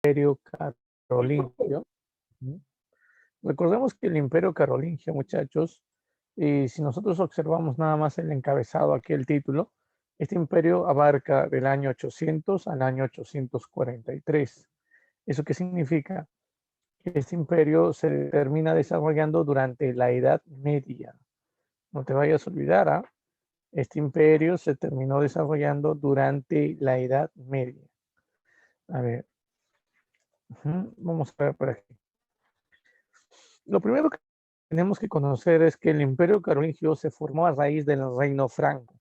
Imperio Carolingio. Recordemos que el Imperio Carolingio, muchachos, si nosotros observamos nada más el encabezado aquí, el título, este imperio abarca del año 800 al año 843. ¿Eso qué significa? Que este imperio se termina desarrollando durante la Edad Media. No te vayas a olvidar, ¿ah? Este imperio se terminó desarrollando durante la Edad Media. A ver, vamos a ver por aquí. Lo primero que tenemos que conocer es que el Imperio Carolingio se formó a raíz del Reino Franco.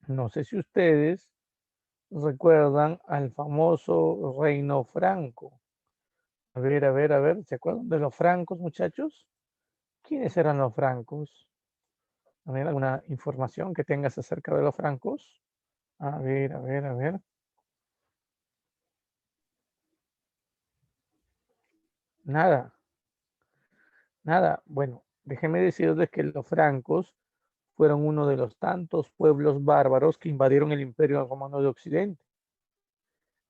No sé si ustedes recuerdan al famoso Reino Franco. A ver, ¿se acuerdan de los francos, muchachos? ¿Quiénes eran los francos? A ver, ¿alguna información que tengas acerca de los francos? A ver. Nada, nada. Bueno, déjenme decirles que los francos fueron uno de los tantos pueblos bárbaros que invadieron el Imperio Romano de Occidente.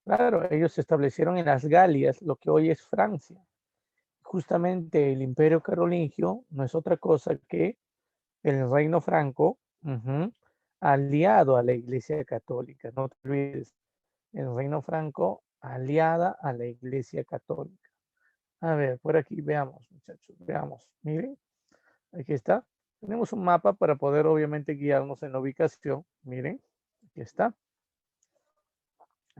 Claro, ellos se establecieron en las Galias, lo que hoy es Francia. Justamente el Imperio Carolingio no es otra cosa que el Reino Franco, aliado a la Iglesia Católica. No te olvides, el Reino Franco aliada a la Iglesia Católica. A ver, por aquí veamos, muchachos, veamos. Miren, aquí está. Tenemos un mapa para poder obviamente guiarnos en la ubicación. Miren, aquí está.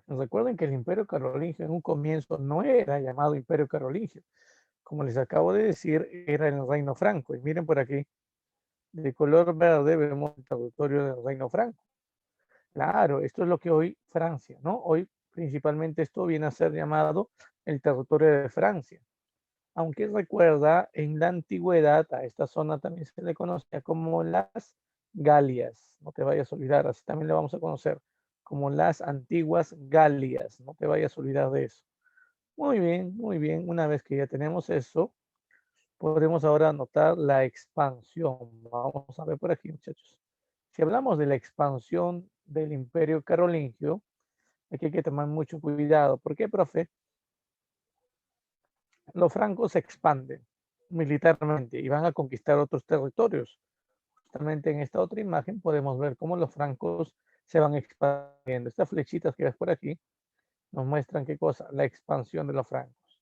Recuerden que el Imperio Carolingio en un comienzo no era llamado Imperio Carolingio. Como les acabo de decir, era el Reino Franco. Y miren por aquí, de color verde vemos el territorio del Reino Franco. Claro, esto es lo que hoy Francia, ¿no? Hoy principalmente esto viene a ser llamado el territorio de Francia. Aunque recuerda, en la antigüedad a esta zona también se le conocía como las Galias. No te vayas a olvidar, así también le vamos a conocer como las antiguas Galias. No te vayas a olvidar de eso. Muy bien, muy bien. Una vez que ya tenemos eso, podemos ahora notar la expansión. Vamos a ver por aquí, muchachos. Si hablamos de la expansión del Imperio Carolingio, aquí hay que tomar mucho cuidado. ¿Por qué, profe? Los francos se expanden militarmente y van a conquistar otros territorios. Justamente en esta otra imagen podemos ver cómo los francos se van expandiendo. Estas flechitas que ves por aquí nos muestran qué cosa, la expansión de los francos.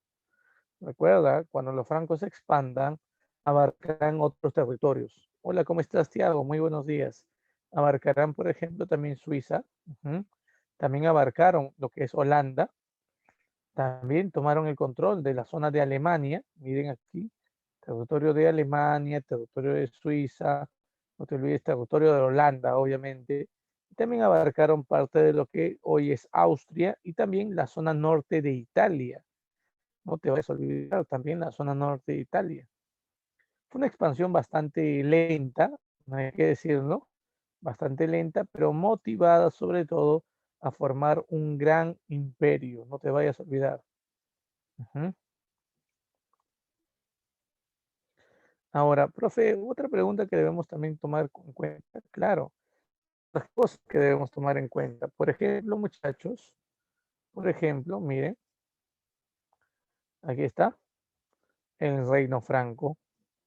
Recuerda, cuando los francos se expandan, abarcarán otros territorios. Hola, ¿cómo estás, Tiago? Muy buenos días. Abarcarán, por ejemplo, también Suiza. También abarcaron lo que es Holanda. También tomaron el control de la zona de Alemania. Miren aquí, territorio de Alemania, territorio de Suiza, no te olvides, territorio de Holanda, obviamente. También abarcaron parte de lo que hoy es Austria y también la zona norte de Italia. No te vayas a olvidar también la zona norte de Italia. Fue una expansión bastante lenta, no hay que decirlo, bastante lenta, pero motivada sobre todo a formar un gran imperio. No te vayas a olvidar. Ahora, profe, otra pregunta que debemos también tomar en cuenta, claro, las cosas que debemos tomar en cuenta. Por ejemplo, muchachos, por ejemplo, miren, aquí está el Reino Franco.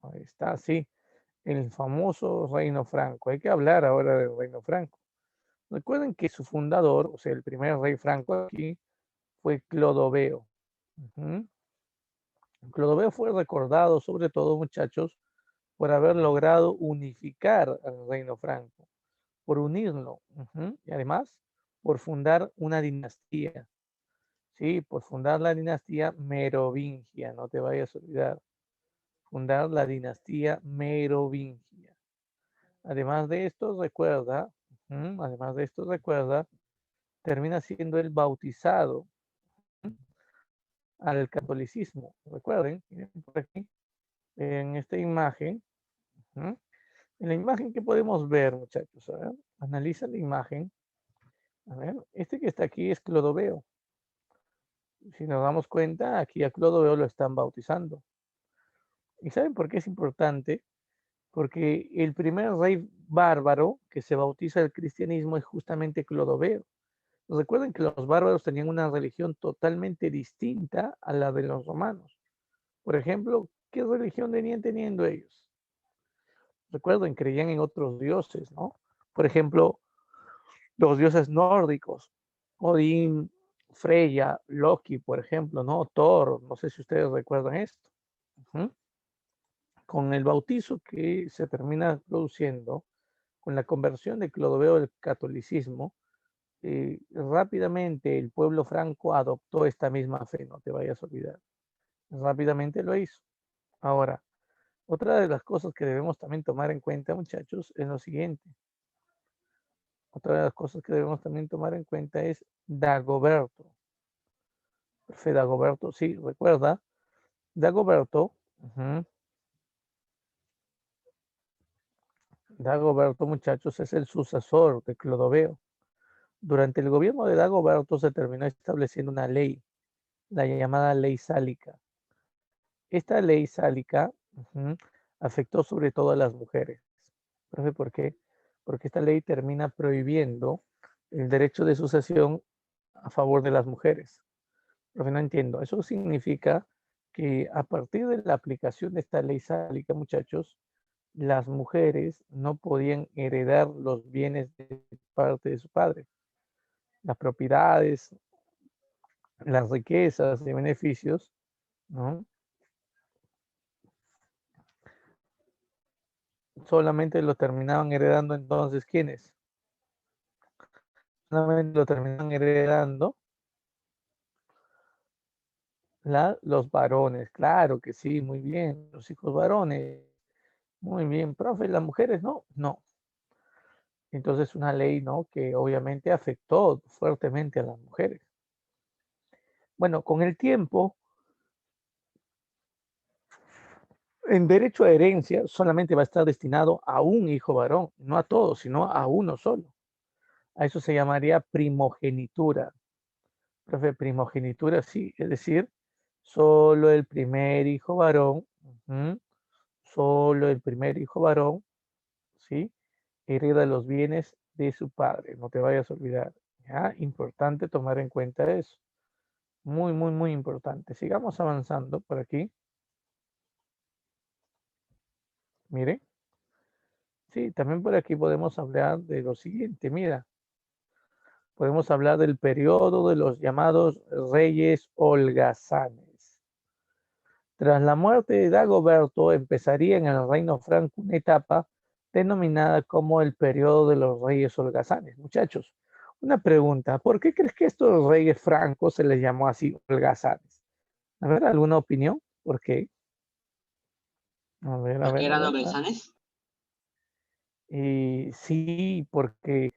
Ahí está, sí, el famoso Reino Franco. Hay que hablar ahora del Reino Franco. Recuerden que su fundador, o sea, el primer rey franco aquí, fue Clodoveo. Clodoveo fue recordado, sobre todo, muchachos, por haber logrado unificar al Reino Franco, por unirlo, y además por fundar una dinastía, sí, por fundar la dinastía merovingia, no te vayas a olvidar, fundar la dinastía merovingia. Además de esto, recuerda, además de esto, recuerda, termina siendo el bautizado al catolicismo. Recuerden, miren por aquí, en esta imagen, en la imagen que podemos ver, muchachos, a ver, analiza la imagen. A ver, este que está aquí es Clodoveo. Si nos damos cuenta, aquí a Clodoveo lo están bautizando. ¿Y saben por qué es importante? Porque el primer rey bárbaro que se bautiza el cristianismo es justamente Clodoveo. Recuerden que los bárbaros tenían una religión totalmente distinta a la de los romanos. Por ejemplo, ¿qué religión venían teniendo ellos? Recuerden, creían en otros dioses, ¿no? Por ejemplo, los dioses nórdicos, Odín, Freya, Loki, por ejemplo, ¿no? Thor, no sé si ustedes recuerdan esto. Ujú. Con el bautizo que se termina produciendo, con la conversión de Clodoveo al catolicismo, rápidamente el pueblo franco adoptó esta misma fe, no te vayas a olvidar. Rápidamente lo hizo. Ahora, otra de las cosas que debemos también tomar en cuenta, muchachos, es lo siguiente. Otra de las cosas que debemos también tomar en cuenta es Dagoberto. Profe Dagoberto, sí, recuerda, Dagoberto, Dagoberto, muchachos, es el sucesor de Clodoveo. Durante el gobierno de Dagoberto se terminó estableciendo una ley, la llamada Ley Sálica. Esta ley sálica afectó sobre todo a las mujeres. Profe, ¿por qué? Porque esta ley termina prohibiendo el derecho de sucesión a favor de las mujeres. Profe, no entiendo. Eso significa que a partir de la aplicación de esta ley sálica, muchachos, las mujeres no podían heredar los bienes de parte de su padre. Las propiedades, las riquezas y beneficios, ¿no? Solamente lo terminaban heredando entonces, ¿quiénes? Solamente lo terminaban heredando los varones. Claro que sí, muy bien. Los hijos varones. Muy bien, profe, las mujeres no, no. Entonces una ley, ¿no? Que obviamente afectó fuertemente a las mujeres. Bueno, con el tiempo, en derecho a herencia solamente va a estar destinado a un hijo varón, no a todos, sino a uno solo. A eso se llamaría primogenitura. Profe, primogenitura, sí, es decir, solo el primer hijo varón, solo el primer hijo varón, ¿sí? Hereda los bienes de su padre, no te vayas a olvidar. ¿Ya? Importante tomar en cuenta eso. Muy, muy, muy importante. Sigamos avanzando por aquí. Mire. Sí, también por aquí podemos hablar de lo siguiente. Mira, podemos hablar del periodo de los llamados reyes holgazanes. Tras la muerte de Dagoberto, empezaría en el reino franco una etapa denominada como el periodo de los reyes holgazanes. Muchachos, una pregunta, ¿por qué crees que estos reyes francos se les llamó así holgazanes? A ver, ¿alguna opinión? ¿Por qué? A ver, a ¿Por qué ver, a eran ver. holgazanes? Sí, porque,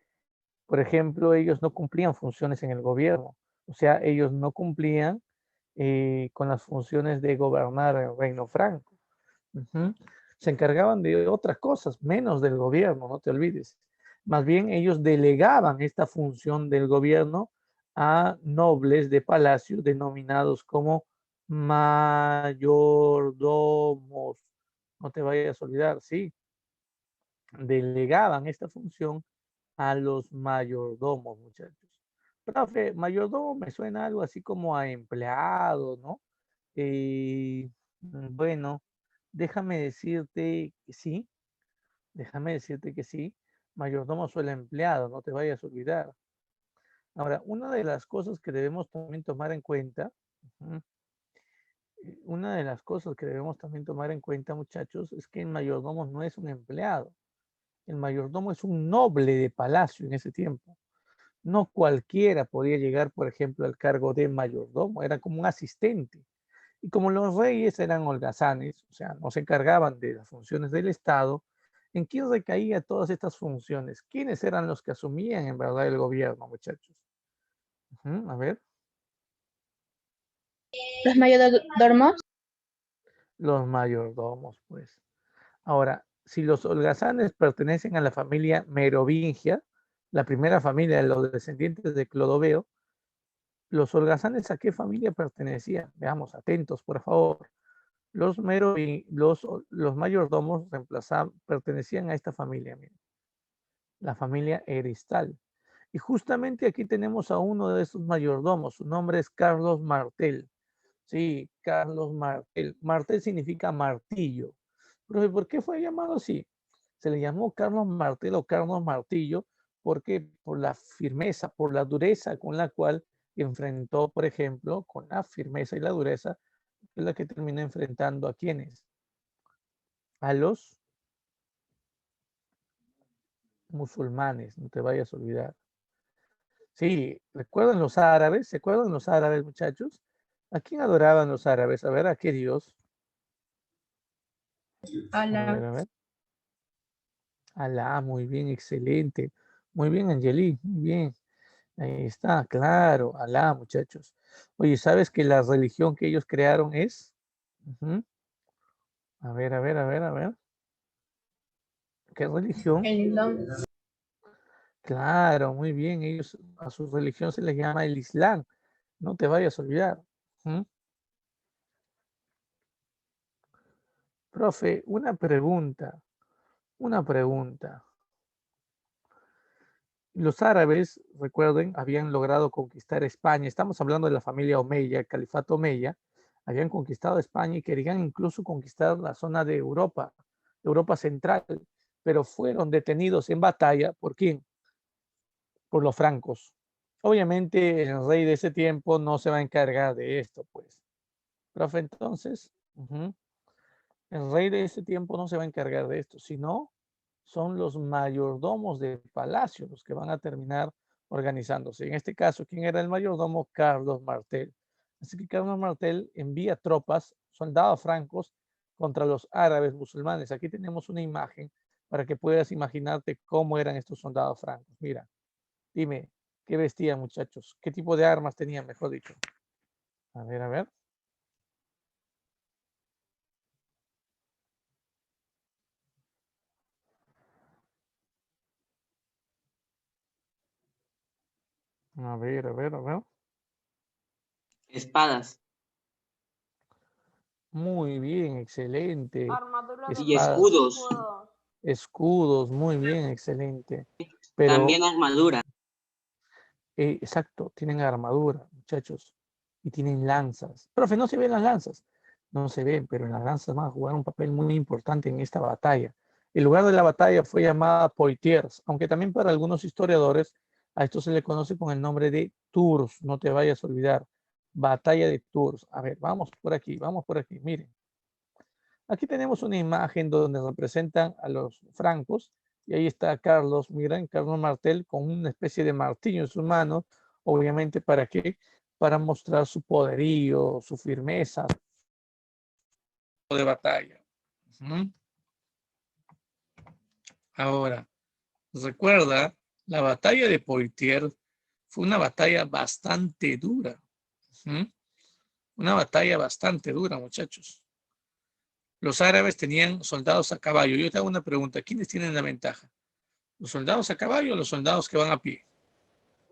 por ejemplo, ellos no cumplían funciones en el gobierno. O sea, ellos no cumplían con las funciones de gobernar el reino franco. Se encargaban de otras cosas, menos del gobierno, no te olvides. Más bien ellos delegaban esta función del gobierno a nobles de palacio denominados como mayordomos. No te vayas a olvidar, sí. Delegaban esta función a los mayordomos, muchachos. Profe, mayordomo me suena algo así como a empleado, ¿no? Bueno, déjame decirte que sí, déjame decirte que sí, mayordomo suele empleado, no te vayas a olvidar. Ahora, una de las cosas que debemos también tomar en cuenta, ujú, una de las cosas que debemos también tomar en cuenta, muchachos, es que el mayordomo no es un empleado. El mayordomo es un noble de palacio en ese tiempo. No cualquiera podía llegar, por ejemplo, al cargo de mayordomo, era como un asistente. Y como los reyes eran holgazanes, o sea, no se encargaban de las funciones del Estado, ¿en quién recaía todas estas funciones? ¿Quiénes eran los que asumían en verdad el gobierno, muchachos? A ver, Los mayordomos. los mayordomos, pues. Ahora, si los holgazanes pertenecen a la familia merovingia, la primera familia de los descendientes de Clodoveo, los holgazanes a qué familia pertenecían? Veamos, atentos, por favor. Los mayordomos pertenecían a esta familia, miren, la familia Eristal. Y justamente aquí tenemos a uno de esos mayordomos. Su nombre es Carlos Martel. Sí, Carlos Martel. Martel significa martillo. Profe, ¿por qué fue llamado así? Se le llamó Carlos Martel o Carlos Martillo porque por la firmeza, por la dureza con la cual enfrentó, por ejemplo, con la firmeza y la dureza, es la que termina enfrentando a quienes, a los musulmanes, no te vayas a olvidar. Sí, ¿recuerdan los árabes? ¿Se acuerdan los árabes, muchachos? ¿A quién adoraban los árabes? A ver, ¿a qué Dios? A ver. Alá, muy bien, excelente. Muy bien, Angeli, muy bien. Ahí está, claro, Alá, muchachos. Oye, ¿sabes que la religión que ellos crearon es? Ujú. A ver, a ver, a ver, a ver. ¿Qué religión? El Islam. Claro, muy bien. Ellos a su religión se les llama el Islam. No te vayas a olvidar. Ujú. Profe, una pregunta, una pregunta. Los árabes, recuerden, habían logrado conquistar España. Estamos hablando de la familia Omeya, el califato Omeya. Habían conquistado España y querían incluso conquistar la zona de Europa, Europa Central, pero fueron detenidos en batalla. ¿Por quién? Por los francos. Obviamente el rey de ese tiempo no se va a encargar de esto, pues. Profe, entonces, el rey de ese tiempo no se va a encargar de esto, sino son los mayordomos de palacio los que van a terminar organizándose. En este caso, ¿quién era el mayordomo? Carlos Martel. Así que Carlos Martel envía tropas, soldados francos, contra los árabes musulmanes. Aquí tenemos una imagen para que puedas imaginarte cómo eran estos soldados francos. Mira, dime, ¿qué vestían, muchachos? ¿Qué tipo de armas tenían, mejor dicho? A ver, a ver. A ver, a ver, a ver. Espadas Muy bien, excelente. y Espadas, escudos, escudos, muy bien, excelente. Pero, también armadura. exacto, tienen armadura, muchachos, y tienen lanzas. Profe, no se ven las lanzas. No se ven, pero las lanzas van a jugar un papel muy importante en esta batalla. El lugar de la batalla fue llamada Poitiers, aunque también para algunos historiadores a esto se le conoce con el nombre de Tours. No te vayas a olvidar. Batalla de Tours. A ver, vamos por aquí, miren. Aquí tenemos una imagen donde representan a los francos y ahí está Carlos, miren, Carlos Martel con una especie de martillo en sus manos, obviamente ¿para qué? Para mostrar su poderío, su firmeza de batalla. Ujú. Ahora, recuerda, la batalla de Poitiers fue una batalla bastante dura. Ujú. Una batalla bastante dura, muchachos. Los árabes tenían soldados a caballo. Yo te hago una pregunta, ¿quiénes tienen la ventaja? ¿Los soldados a caballo o los soldados que van a pie?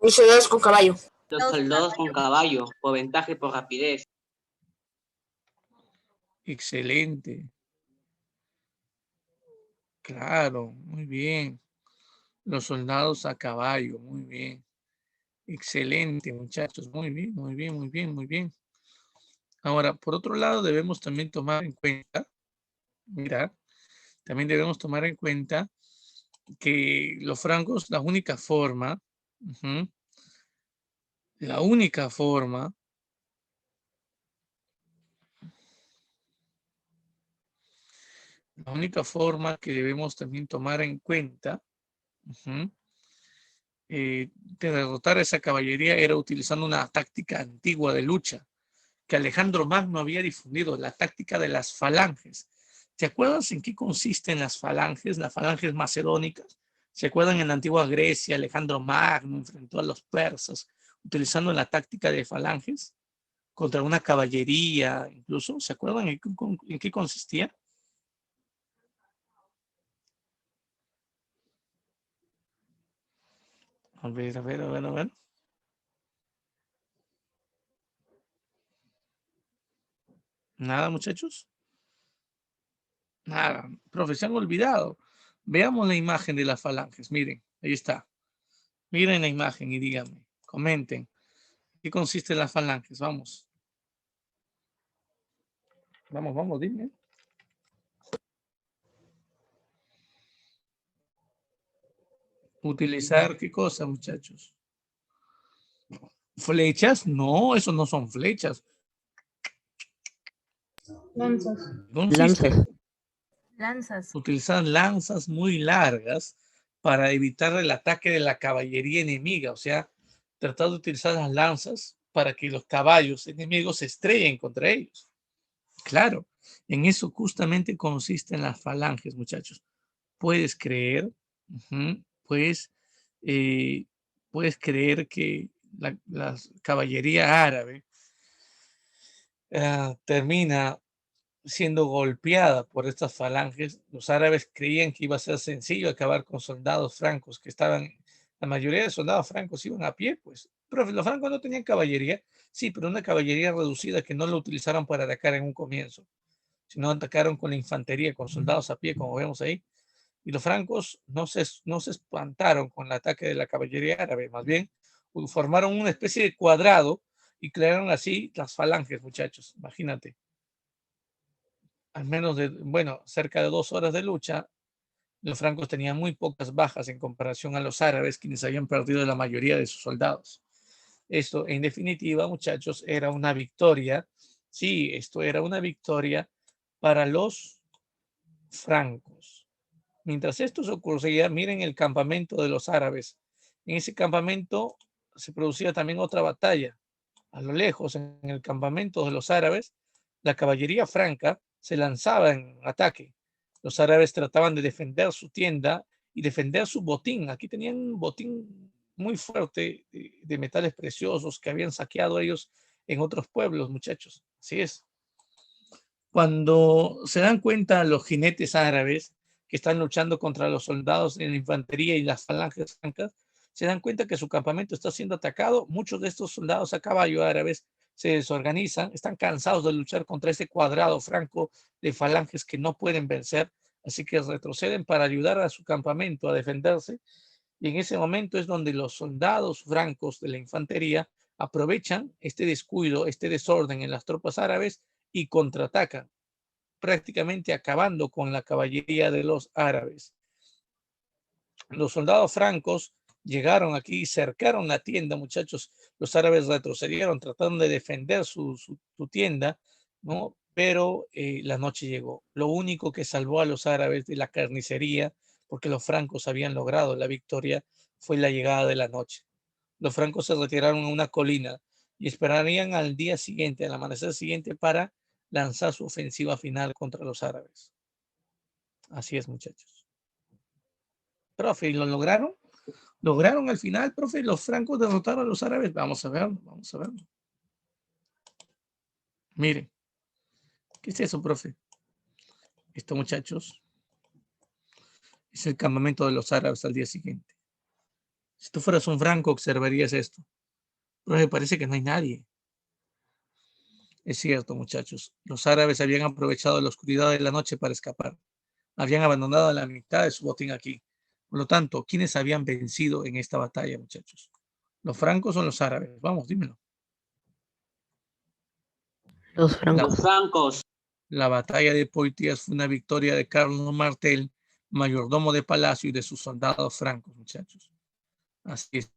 Los soldados con caballo. Los soldados con caballo, por ventaja y por rapidez. Excelente. Claro, muy bien. Los soldados a caballo, muy bien. Excelente, muchachos. Muy bien, muy bien, muy bien, muy bien. Ahora, por otro lado, debemos también tomar en cuenta, mira, también debemos tomar en cuenta que los francos, ujú, la única forma que debemos también tomar en cuenta, ujú, de derrotar a esa caballería era utilizando una táctica antigua de lucha que Alejandro Magno había difundido, la táctica de las falanges. ¿Te acuerdas en qué consisten las falanges macedónicas? ¿Se acuerdan en la antigua Grecia, Alejandro Magno enfrentó a los persas utilizando la táctica de falanges contra una caballería incluso? ¿Se acuerdan en qué consistía? A ver, a ver, a ver, a ver. Nada, muchachos. Nada. Profe, se han olvidado. Veamos la imagen de las falanges. Miren, ahí está. Miren la imagen y díganme, comenten. ¿Qué consiste en las falanges? Vamos. Vamos, dime. Utilizar qué cosa, muchachos. ¿Flechas? No, eso no son flechas. Lanzas. Consiste Lanzas. Lanzas. utilizar lanzas muy largas para evitar el ataque de la caballería enemiga, o sea, tratar de utilizar las lanzas para que los caballos enemigos se estrellen contra ellos. Claro, en eso justamente consisten las falanges, muchachos. Puedes creer, pues, puedes creer que la caballería árabe termina siendo golpeada por estas falanges. Los árabes creían que iba a ser sencillo acabar con soldados francos que estaban, la mayoría de soldados francos iban a pie, pues. Pero los francos no tenían caballería, sí, pero una caballería reducida que no lo utilizaron para atacar en un comienzo, sino atacaron con la infantería, con soldados a pie, como vemos ahí. Y los francos no se espantaron con el ataque de la caballería árabe, más bien formaron una especie de cuadrado y crearon así las falanges, muchachos, imagínate. Al menos cerca de 2 horas de lucha, los francos tenían muy pocas bajas en comparación a los árabes, quienes habían perdido la mayoría de sus soldados. Esto, en definitiva, muchachos, era una victoria. Sí, esto era una victoria para los francos. Mientras esto ocurría, miren el campamento de los árabes. En ese campamento se producía también otra batalla. A lo lejos, en el campamento de los árabes, la caballería franca se lanzaba en ataque. Los árabes trataban de defender su tienda y defender su botín. Aquí tenían un botín muy fuerte de metales preciosos que habían saqueado ellos en otros pueblos, muchachos. Así es. Cuando se dan cuenta los jinetes árabes que están luchando contra los soldados de la infantería y las falanges francas, se dan cuenta que su campamento está siendo atacado. Muchos de estos soldados a caballo árabes se desorganizan, están cansados de luchar contra ese cuadrado franco de falanges que no pueden vencer, así que retroceden para ayudar a su campamento a defenderse. Y en ese momento es donde los soldados francos de la infantería aprovechan este descuido, este desorden en las tropas árabes y contraatacan, prácticamente acabando con la caballería de los árabes. Los soldados francos llegaron aquí y cercaron la tienda, muchachos. Los árabes retrocedieron, tratando de defender su tienda, ¿no? Pero la noche llegó. Lo único que salvó a los árabes de la carnicería, porque los francos habían logrado la victoria, fue la llegada de la noche. Los francos se retiraron a una colina y esperarían al día siguiente, al amanecer siguiente, para lanzar su ofensiva final contra los árabes. Así es, muchachos. Profe, ¿y lo lograron? ¿Lograron al final, profe? ¿Los francos derrotaron a los árabes? Vamos a verlo, vamos a verlo. Miren, ¿qué es eso, profe? Esto, muchachos, es el campamento de los árabes al día siguiente. Si tú fueras un franco, observarías esto. Profe, parece que no hay nadie. Es cierto, muchachos. Los árabes habían aprovechado la oscuridad de la noche para escapar. Habían abandonado la mitad de su botín aquí. Por lo tanto, ¿quiénes habían vencido en esta batalla, muchachos? ¿Los francos o los árabes? Vamos, dímelo. Los francos. Los francos. La batalla de Poitiers fue una victoria de Carlos Martel, mayordomo de palacio, y de sus soldados francos, muchachos. Así es.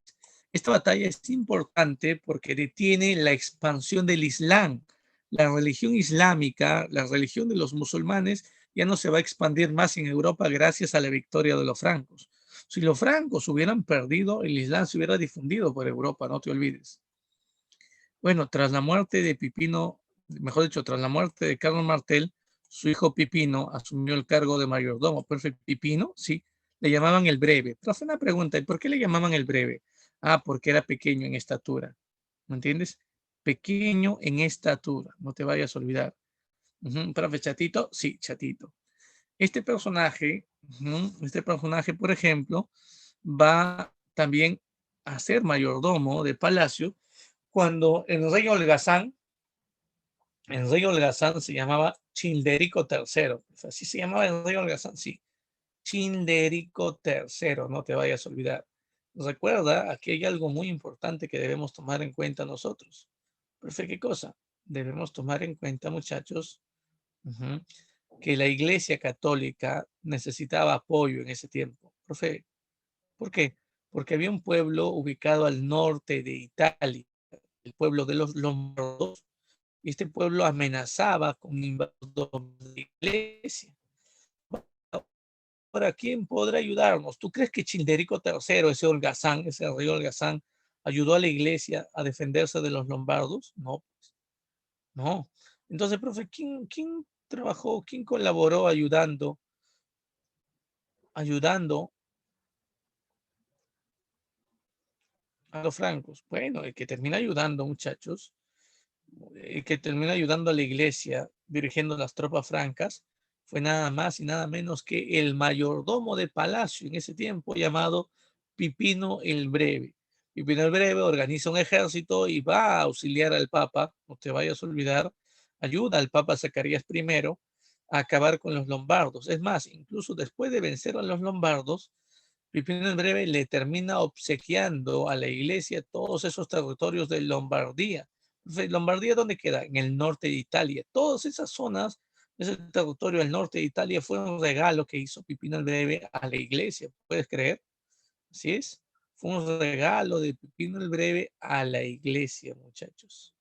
Esta batalla es importante porque detiene la expansión del Islam. La religión islámica, la religión de los musulmanes, ya no se va a expandir más en Europa gracias a la victoria de los francos. Si los francos hubieran perdido, el Islam se hubiera difundido por Europa, no te olvides. Bueno, tras la muerte de Pipino, mejor dicho, tras la muerte de Carlos Martel, su hijo Pipino asumió el cargo de mayordomo. Perfecto, Pipino, sí, le llamaban el breve. Pero hace una pregunta, ¿y por qué le llamaban el breve? Ah, porque era pequeño en estatura. ¿Me entiendes? Pequeño en estatura, no te vayas a olvidar. Profe, chatito, sí, chatito. Este personaje, por ejemplo, va también a ser mayordomo de palacio cuando el rey Holgazán se llamaba Childerico III. Así se llamaba el rey Holgazán, sí. Childerico III, no te vayas a olvidar. recuerda, aquí hay algo muy importante que debemos tomar en cuenta nosotros. Profe, ¿qué cosa? Debemos tomar en cuenta, muchachos, que la Iglesia Católica necesitaba apoyo en ese tiempo. Profe, ¿por qué? Porque había un pueblo ubicado al norte de Italia, el pueblo de los lombardos, y este pueblo amenazaba con invadir la iglesia. Ahora, ¿quién podrá ayudarnos? ¿Tú crees que Childerico III, ese holgazán, ese rey holgazán, ayudó a la iglesia a defenderse de los lombardos? No, pues, no. Entonces, profe, ¿quién trabajó, quién colaboró ayudando a los francos? Bueno, el que termina ayudando, muchachos, el que termina ayudando a la iglesia dirigiendo las tropas francas fue nada más y nada menos que el mayordomo de palacio en ese tiempo llamado Pipino el Breve. Pipino el Breve organiza un ejército y va a auxiliar al Papa, no te vayas a olvidar, ayuda al Papa Zacarías I a acabar con los lombardos. Es más, incluso después de vencer a los lombardos, Pipino el Breve le termina obsequiando a la iglesia todos esos territorios de Lombardía. ¿Lombardía dónde queda? En el norte de Italia. Todas esas zonas, ese territorio del norte de Italia fue un regalo que hizo Pipino el Breve a la iglesia. ¿Puedes creer? Así es. Fue un regalo de Pipino el Breve a la iglesia, muchachos.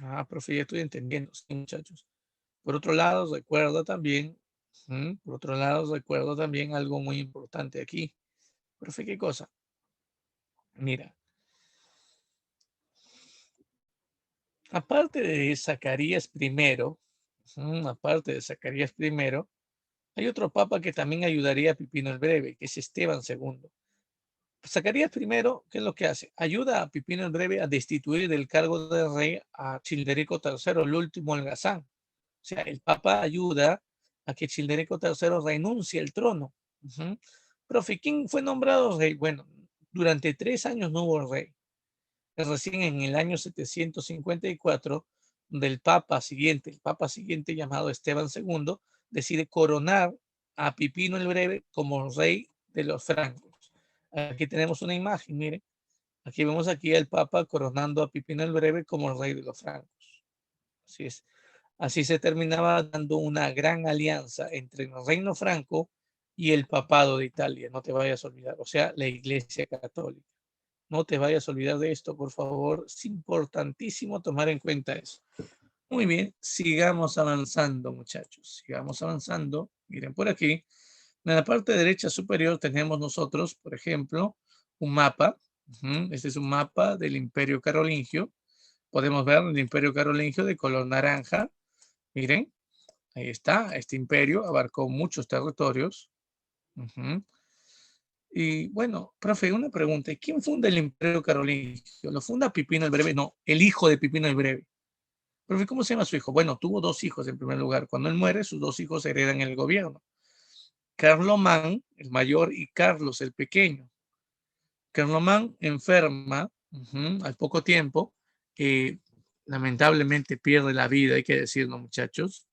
Ah, profe, ya estoy entendiendo, sí, muchachos. Por otro lado, recuerdo también algo muy importante aquí. Profe, ¿qué cosa? Mira, aparte de Zacarías I, hay otro papa que también ayudaría a Pipino el Breve, que es Esteban II. Zacarías I, ¿qué es lo que hace? Ayuda a Pipino el Breve a destituir del cargo de rey a Childerico III, el último holgazán. O sea, el papa ayuda a que Childerico III renuncie al trono. Profe, ¿quién fue nombrado rey? Bueno, durante 3 años no hubo rey. Recién en el año 754, el papa siguiente llamado Esteban II, decide coronar a Pipino el Breve como rey de los francos. Aquí tenemos una imagen, miren. Aquí vemos aquí al papa coronando a Pipino el Breve como rey de los francos. Así es. Así se terminaba dando una gran alianza entre el reino franco y el papado de Italia. No te vayas a olvidar. O sea, la Iglesia Católica. No te vayas a olvidar de esto, por favor. Es importantísimo tomar en cuenta eso. Muy bien, sigamos avanzando, muchachos. Sigamos avanzando. Miren por aquí. En la parte derecha superior tenemos nosotros, por ejemplo, un mapa. Este es un mapa del Imperio Carolingio. Podemos ver el Imperio Carolingio de color naranja. Miren, ahí está. Este imperio abarcó muchos territorios. Y bueno, profe, una pregunta. ¿Quién funda el Imperio Carolingio? ¿Lo funda Pipino el Breve? No, el hijo de Pipino el Breve. Profe, ¿cómo se llama su hijo? Bueno, tuvo 2 hijos en primer lugar. Cuando él muere, sus 2 hijos heredan el gobierno. Carlomán, el mayor, y Carlos, el pequeño. Carlomán enferma al poco tiempo. Lamentablemente pierde la vida, hay que decirlo, muchachos.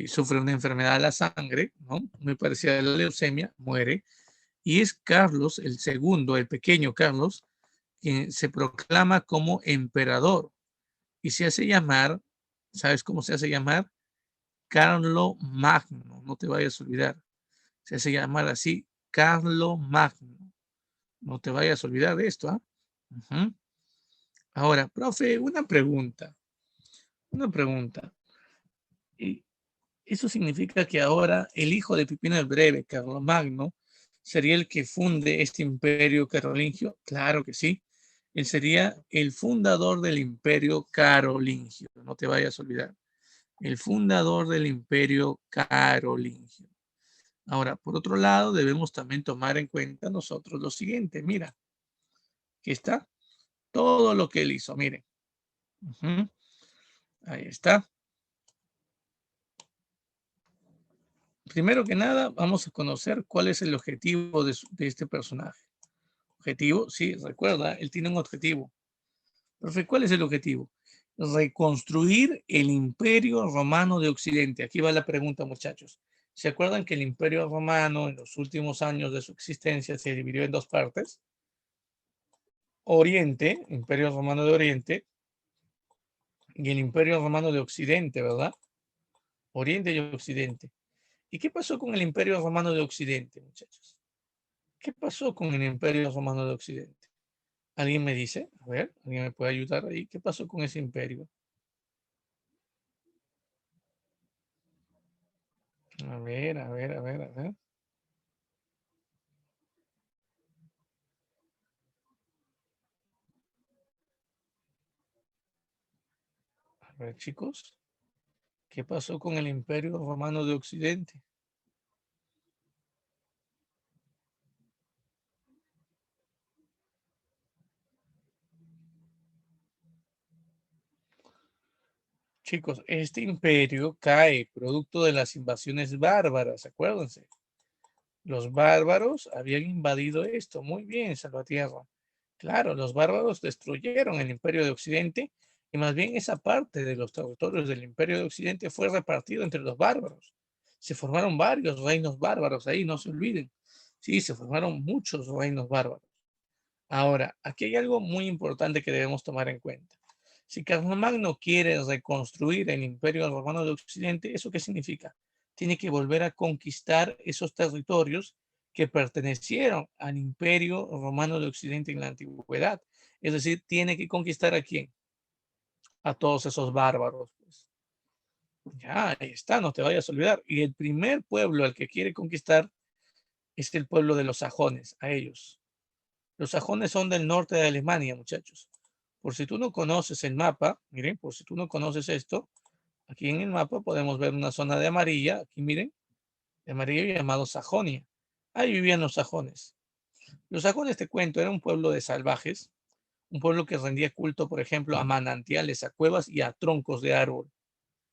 Sufre una enfermedad de la sangre, ¿no? Muy parecida a la leucemia, muere. Y es Carlos, el segundo, el pequeño Carlos, quien se proclama como emperador y se hace llamar, ¿sabes cómo se hace llamar? Carlo Magno, no te vayas a olvidar. Se hace llamar así, Carlo Magno. No te vayas a olvidar de esto, ¿ah? Ahora, profe, una pregunta. Y eso significa que ahora el hijo de Pipino el Breve, Carlo Magno, sería el que funde este imperio carolingio. Claro que sí. Él sería el fundador del imperio carolingio. No te vayas a olvidar. El fundador del imperio carolingio. Ahora, por otro lado, debemos también tomar en cuenta nosotros lo siguiente. Mira, aquí está todo lo que él hizo. Miren. Ahí está. Primero que nada, vamos a conocer cuál es el objetivo de este personaje. Objetivo, sí, recuerda, él tiene un objetivo. Profe, ¿cuál es el objetivo? Reconstruir el Imperio Romano de Occidente. Aquí va la pregunta, muchachos. ¿Se acuerdan que el Imperio Romano en los últimos años de su existencia se dividió en dos partes? Oriente, Imperio Romano de Oriente, y el Imperio Romano de Occidente, ¿verdad? Oriente y Occidente. ¿Y qué pasó con el Imperio Romano de Occidente, muchachos? ¿Qué pasó con el Imperio Romano de Occidente? ¿Alguien me dice? A ver, ¿alguien me puede ayudar ahí? ¿Qué pasó con ese imperio? A ver, a ver, a ver, a ver. A ver, chicos, ¿qué pasó con el Imperio Romano de Occidente? Chicos, este imperio cae producto de las invasiones bárbaras, acuérdense. Los bárbaros habían invadido esto. Muy bien, Salvatierra. Claro, los bárbaros destruyeron el Imperio de Occidente y más bien esa parte de los territorios del Imperio de Occidente fue repartido entre los bárbaros. Se formaron varios reinos bárbaros ahí, no se olviden. Sí, se formaron muchos reinos bárbaros. Ahora, aquí hay algo muy importante que debemos tomar en cuenta. Si Carlomagno quiere reconstruir el Imperio Romano de Occidente, ¿eso qué significa? Tiene que volver a conquistar esos territorios que pertenecieron al Imperio Romano de Occidente en la antigüedad. Es decir, tiene que conquistar a quién? A todos esos bárbaros, pues. Ya, ahí está, no te vayas a olvidar. Y el primer pueblo al que quiere conquistar es el pueblo de los sajones, a ellos. Los sajones son del norte de Alemania, muchachos. Por si tú no conoces el mapa, miren, por si tú no conoces esto, aquí en el mapa podemos ver una zona de amarilla, aquí miren, de amarillo llamado Sajonia. Ahí vivían los sajones. Los sajones, te cuento, era un pueblo de salvajes, un pueblo que rendía culto, por ejemplo, a manantiales, a cuevas y a troncos de árbol.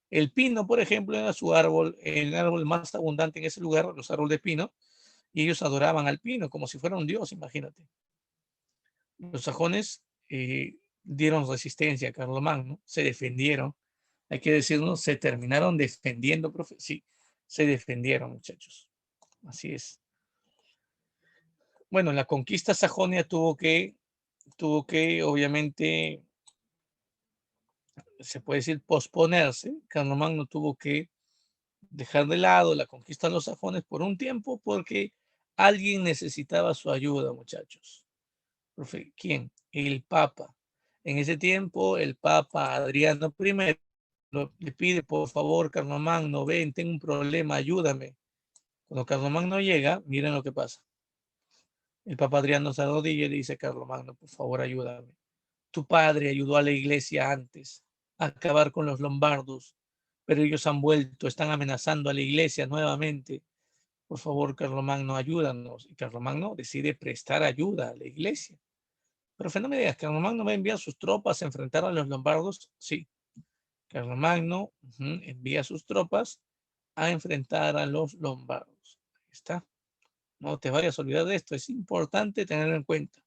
El pino, por ejemplo, era su árbol, el árbol más abundante en ese lugar, los árboles de pino, y ellos adoraban al pino como si fuera un dios, imagínate. Los sajones dieron resistencia a Carlomagno, se defendieron, hay que decirlo, se terminaron defendiendo, profe. Sí, se defendieron, muchachos. Así es. Bueno, la conquista sajonia tuvo que, obviamente, se puede decir, posponerse. Carlomagno tuvo que dejar de lado la conquista de los sajones por un tiempo porque alguien necesitaba su ayuda, muchachos. Profe, ¿quién? El Papa. En ese tiempo, el Papa Adriano I le pide, por favor, Carlomagno, ven, tengo un problema, ayúdame. Cuando Carlomagno llega, miren lo que pasa. El Papa Adriano se arrodilla y le dice a Carlomagno, por favor, ayúdame. Tu padre ayudó a la iglesia antes a acabar con los lombardos, pero ellos han vuelto, están amenazando a la iglesia nuevamente. Por favor, Carlomagno, ayúdanos. Y Carlomagno decide prestar ayuda a la iglesia. Pero no me digas, ¿Carlomagno va a enviar sus tropas a enfrentar a los lombardos? Sí, Carlomagno envía sus tropas a enfrentar a los lombardos. Ahí está. No te vayas a olvidar de esto, es importante tenerlo en cuenta.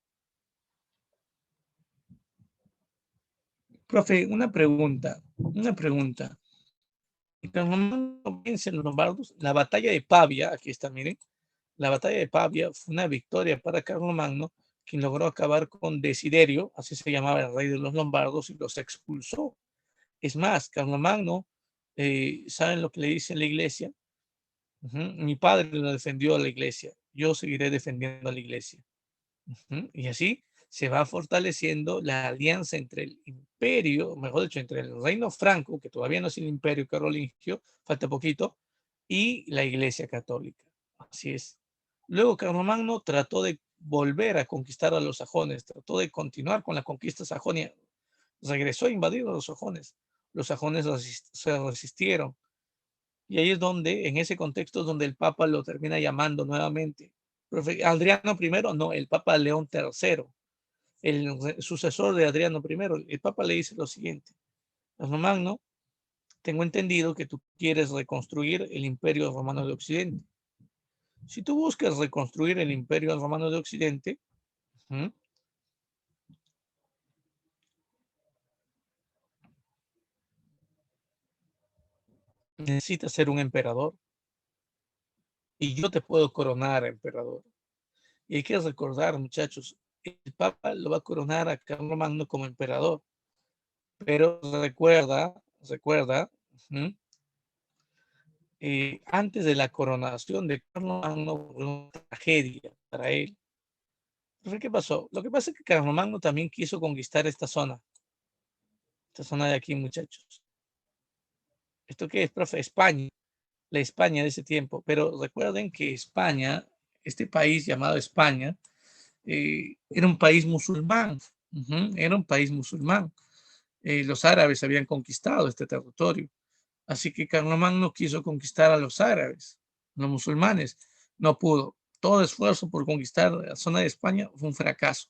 Profe, una pregunta. Carlomagno vence a los lombardos. La batalla de Pavia, aquí está, miren, la batalla de Pavia fue una victoria para Carlomagno, quien logró acabar con Desiderio, así se llamaba el rey de los lombardos, y los expulsó. Es más, Carlomagno, ¿saben lo que le dice la iglesia? Mi padre lo defendió a la iglesia, yo seguiré defendiendo a la iglesia. Y así se va fortaleciendo la alianza entre el imperio, mejor dicho, entre el reino franco, que todavía no es el imperio carolingio, falta poquito, y la iglesia católica. Así es. Luego Carlomagno trató de volver a conquistar a los sajones, trató de continuar con la conquista sajonia, regresó a invadir a los sajones. Los sajones se resistieron. Y ahí es donde, en ese contexto, es donde el Papa lo termina llamando nuevamente. Adriano I, no, el Papa León III, el sucesor de Adriano I. El Papa le dice lo siguiente: Carlomagno, tengo entendido que tú quieres reconstruir el Imperio Romano de Occidente. Si tú buscas reconstruir el Imperio Romano de Occidente, necesitas ser un emperador. y yo te puedo coronar emperador. Y hay que recordar, muchachos, el Papa lo va a coronar a Carlomagno como emperador. Pero recuerda, ¿sí? Antes de la coronación de Carlomagno, una tragedia para él. Entonces, ¿qué pasó? Lo que pasa es que Carlomagno también quiso conquistar esta zona de aquí, muchachos. ¿Esto qué es, profe? España, la España de ese tiempo. Pero recuerden que España, este país llamado España, era un país musulmán. Era un país musulmán. Los árabes habían conquistado este territorio. Así que Carlomagno quiso conquistar a los árabes, los musulmanes. No pudo. Todo esfuerzo por conquistar la zona de España fue un fracaso.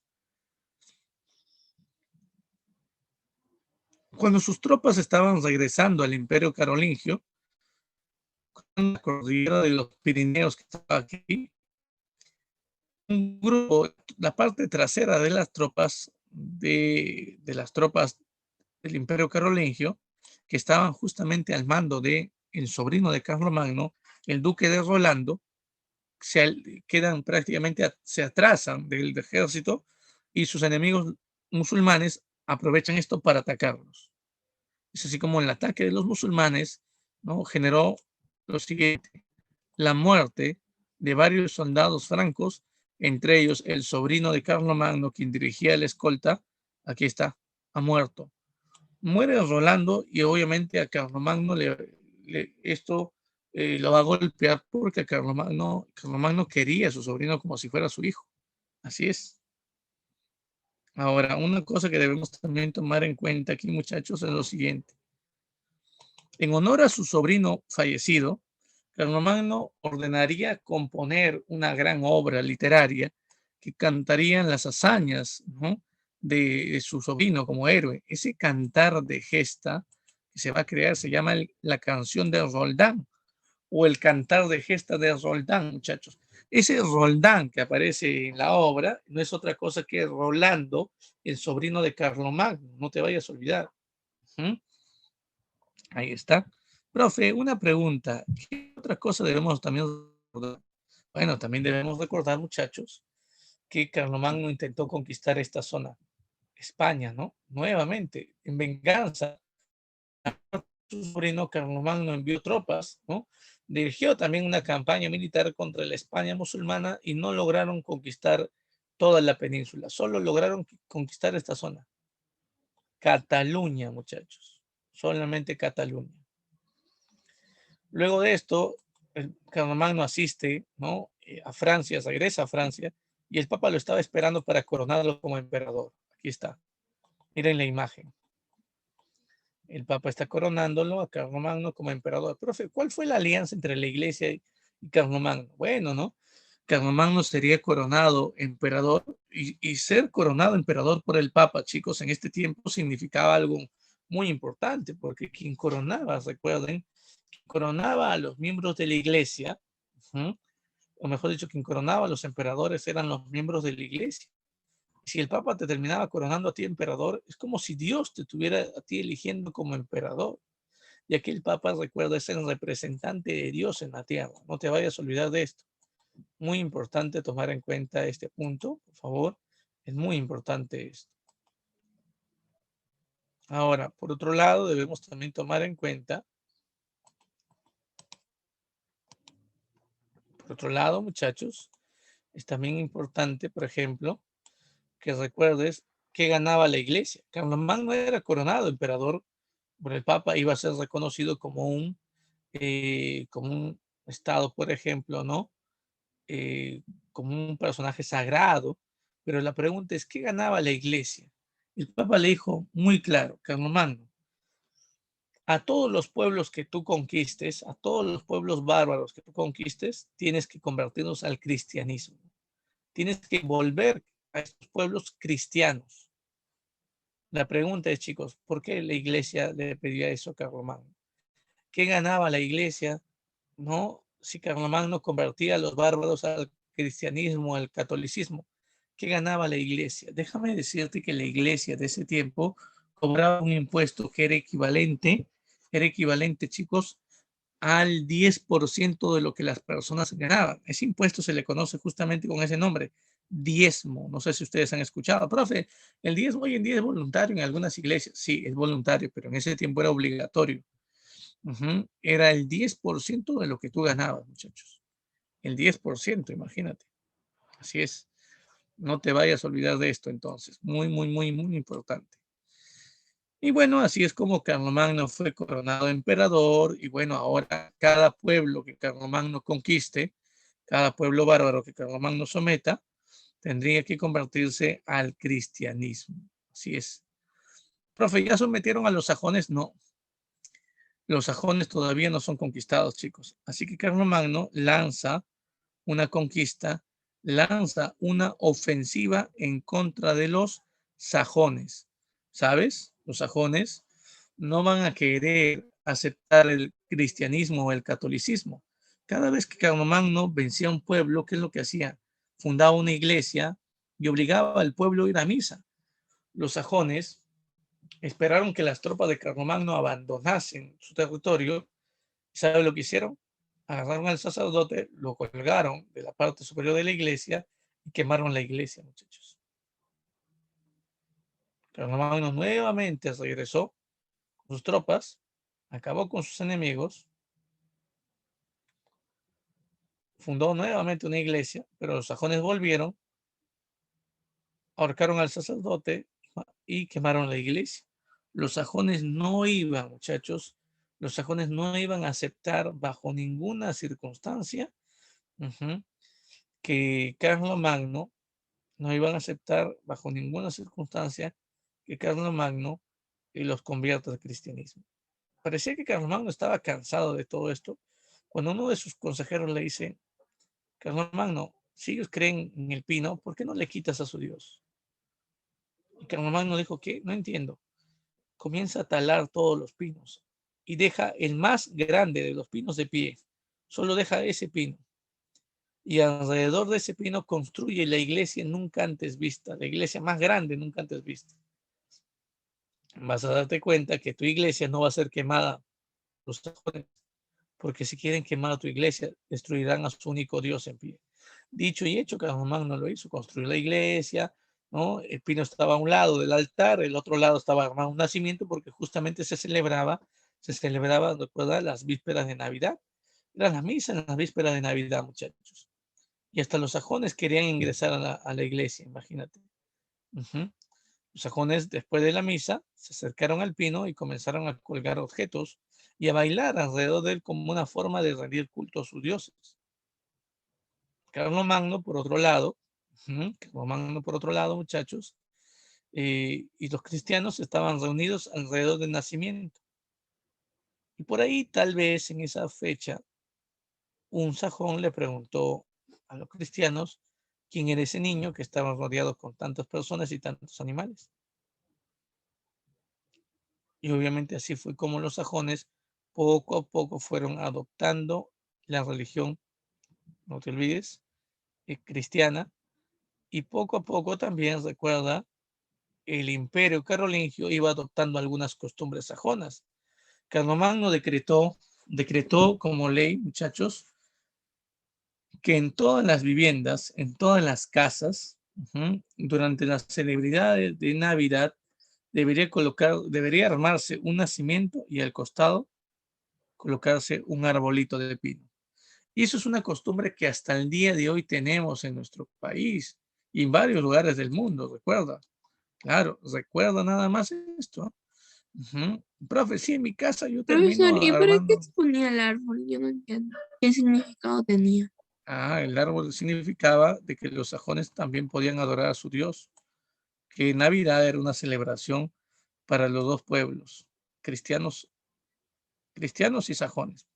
Cuando sus tropas estaban regresando al Imperio Carolingio, en la cordillera de los Pirineos que estaba aquí, un grupo, la parte trasera de las tropas las tropas del Imperio Carolingio, que estaban justamente al mando de el sobrino de Carlomagno, el duque de Rolando, quedan prácticamente, se atrasan del ejército y sus enemigos musulmanes aprovechan esto para atacarlos. Es así como el ataque de los musulmanes, ¿no?, generó lo siguiente: la muerte de varios soldados francos, entre ellos el sobrino de Carlomagno, quien dirigía la escolta. Aquí está, ha muerto. Muere Rolando y obviamente a Carlomagno esto lo va a golpear porque Carlomagno quería a su sobrino como si fuera su hijo. Así es. Ahora, una cosa que debemos también tomar en cuenta aquí, muchachos, es lo siguiente. En honor a su sobrino fallecido, Carlomagno ordenaría componer una gran obra literaria que cantarían las hazañas, ¿no?, de su sobrino como héroe. Ese cantar de gesta que se va a crear se llama la canción de Roldán o el cantar de gesta de Roldán, muchachos. Ese Roldán que aparece en la obra no es otra cosa que Rolando, el sobrino de Carlomagno. No te vayas a olvidar. Ahí está. Profe, una pregunta. ¿Qué otra cosa debemos también recordar? Bueno, también debemos recordar, muchachos, que Carlomagno intentó conquistar esta zona, España, ¿no? Nuevamente, en venganza, su sobrino Carlomagno envió tropas, ¿no? Dirigió también una campaña militar contra la España musulmana y no lograron conquistar toda la península, solo lograron conquistar esta zona. Cataluña, muchachos, solamente Cataluña. Luego de esto, el Carlomagno asiste, ¿no?, a Francia, regresa a Francia, y el Papa lo estaba esperando para coronarlo como emperador. Aquí está. Miren la imagen. El Papa está coronándolo a Carlomagno como emperador. Profe, ¿cuál fue la alianza entre la Iglesia y Carlomagno? Bueno, ¿no? Carlomagno sería coronado emperador y ser coronado emperador por el Papa, chicos, en este tiempo significaba algo muy importante, porque quien coronaba, recuerden, coronaba a los miembros de la Iglesia, o mejor dicho, quien coronaba a los emperadores eran los miembros de la Iglesia. Si el Papa te terminaba coronando a ti emperador, es como si Dios te tuviera a ti eligiendo como emperador. Y aquí el Papa, recuerda, es el representante de Dios en la tierra. No te vayas a olvidar de esto. Muy importante tomar en cuenta este punto, por favor. Es muy importante esto. Ahora, por otro lado, debemos también tomar en cuenta, por otro lado, muchachos, es también importante, por ejemplo, que recuerdes que ganaba la iglesia. Carlomagno era coronado emperador por el Papa, iba a ser reconocido como un estado, por ejemplo, ¿no? Como un personaje sagrado, pero la pregunta es, ¿qué ganaba la iglesia? El Papa le dijo muy claro: Carlomagno, a todos los pueblos que tú conquistes, a todos los pueblos bárbaros que tú conquistes, tienes que convertirlos al cristianismo. Tienes que volver a estos pueblos cristianos. La pregunta es, chicos, ¿por qué la iglesia le pedía eso a Carlomagno? ¿Qué ganaba la iglesia, no, si Carlomagno convertía a los bárbaros al cristianismo, al catolicismo? ¿Qué ganaba la iglesia? Déjame decirte que la iglesia de ese tiempo cobraba un impuesto que era equivalente, chicos, al 10% de lo que las personas ganaban. Ese impuesto se le conoce justamente con ese nombre, diezmo. No sé si ustedes han escuchado. Profe, el diezmo hoy en día es voluntario en algunas iglesias. Sí, es voluntario, pero en ese tiempo era obligatorio. Era el 10% de lo que tú ganabas, muchachos. El 10%, imagínate. Así es. No te vayas a olvidar de esto entonces. Muy, muy, muy, muy importante. Y bueno, así es como Carlomagno fue coronado emperador. Y bueno, ahora cada pueblo que Carlomagno conquiste, cada pueblo bárbaro que Carlomagno someta, tendría que convertirse al cristianismo. Así es. Profe, ¿ya sometieron a los sajones? No. Los sajones todavía no son conquistados, chicos. Así que Carlomagno lanza una conquista, lanza una ofensiva en contra de los sajones. ¿Sabes? Los sajones no van a querer aceptar el cristianismo o el catolicismo. Cada vez que Carlomagno vencía a un pueblo, ¿qué es lo que hacía? Fundaba una iglesia y obligaba al pueblo a ir a misa. Los sajones esperaron que las tropas de Carlomagno abandonasen su territorio. ¿Sabe lo que hicieron? Agarraron al sacerdote, lo colgaron de la parte superior de la iglesia y quemaron la iglesia, muchachos. Carlomagno nuevamente regresó con sus tropas, acabó con sus enemigos, fundó nuevamente una iglesia, pero los sajones volvieron, ahorcaron al sacerdote y quemaron la iglesia. Los sajones no iban, muchachos, los sajones no iban a aceptar bajo ninguna circunstancia que Carlomagno, no iban a aceptar bajo ninguna circunstancia que Carlomagno los convierta al cristianismo. Parecía que Carlomagno estaba cansado de todo esto, cuando uno de sus consejeros le dice: Carlomagno, si ellos creen en el pino, ¿por qué no le quitas a su Dios? Y Carlomagno dijo: ¿qué? No entiendo. Comienza a talar todos los pinos y deja el más grande de los pinos de pie. Solo deja ese pino. Y alrededor de ese pino construye la iglesia nunca antes vista, la iglesia más grande nunca antes vista. Vas a darte cuenta que tu iglesia no va a ser quemada los sajones, porque si quieren quemar a tu iglesia, destruirán a su único Dios en pie. Dicho y hecho, Carlomagno lo hizo, construyó la iglesia, ¿no? El pino estaba a un lado del altar, el otro lado estaba armado un nacimiento, porque justamente se celebraba, recuerda, las vísperas de Navidad. Era la misa en las vísperas de Navidad, muchachos. Y hasta los sajones querían ingresar a la iglesia, imagínate. Los sajones, después de la misa, se acercaron al pino y comenzaron a colgar objetos y a bailar alrededor de él como una forma de rendir culto a sus dioses. Carlomagno, por otro lado, muchachos, y los cristianos estaban reunidos alrededor del nacimiento. Y por ahí, tal vez en esa fecha, un sajón le preguntó a los cristianos quién era ese niño que estaba rodeado con tantas personas y tantos animales. Y obviamente así fue como los sajones poco a poco fueron adoptando la religión, no te olvides, cristiana, y poco a poco también, recuerda, el imperio carolingio iba adoptando algunas costumbres sajonas. Carlomagno decretó como ley, muchachos, que en todas las viviendas, en todas las casas, durante las celebridades de Navidad, debería armarse un nacimiento y al costado colocarse un arbolito de pino. Y eso es una costumbre que hasta el día de hoy tenemos en nuestro país y en varios lugares del mundo, recuerda. Claro, recuerda nada más esto. Profe, sí, en mi casa yo termino Profesor, ¿y para qué armando. se ponía el árbol? Yo no entiendo. ¿Qué significado tenía? El árbol significaba de que los sajones también podían adorar a su Dios, que Navidad era una celebración para los dos pueblos, cristianos y sajones.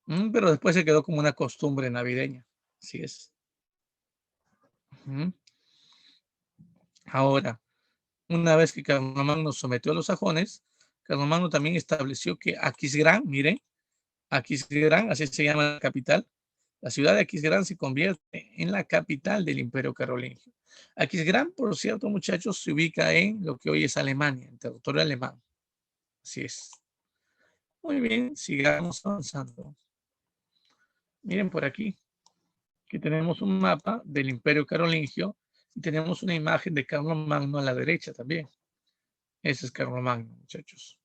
Pero después se quedó como una costumbre navideña. Así es. Ahora, una vez que Carlomagno sometió a los sajones, Carlomagno también estableció que Aquisgrán, miren, Aquisgrán, así se llama la capital, la ciudad de Aquisgrán se convierte en la capital del Imperio Carolingio. Aquisgrán, por cierto, muchachos, se ubica en lo que hoy es Alemania, en territorio alemán. Así es. Muy bien, sigamos avanzando. Miren por aquí, que tenemos un mapa del Imperio Carolingio y tenemos una imagen de Carlomagno a la derecha también. Ese es Carlomagno, muchachos.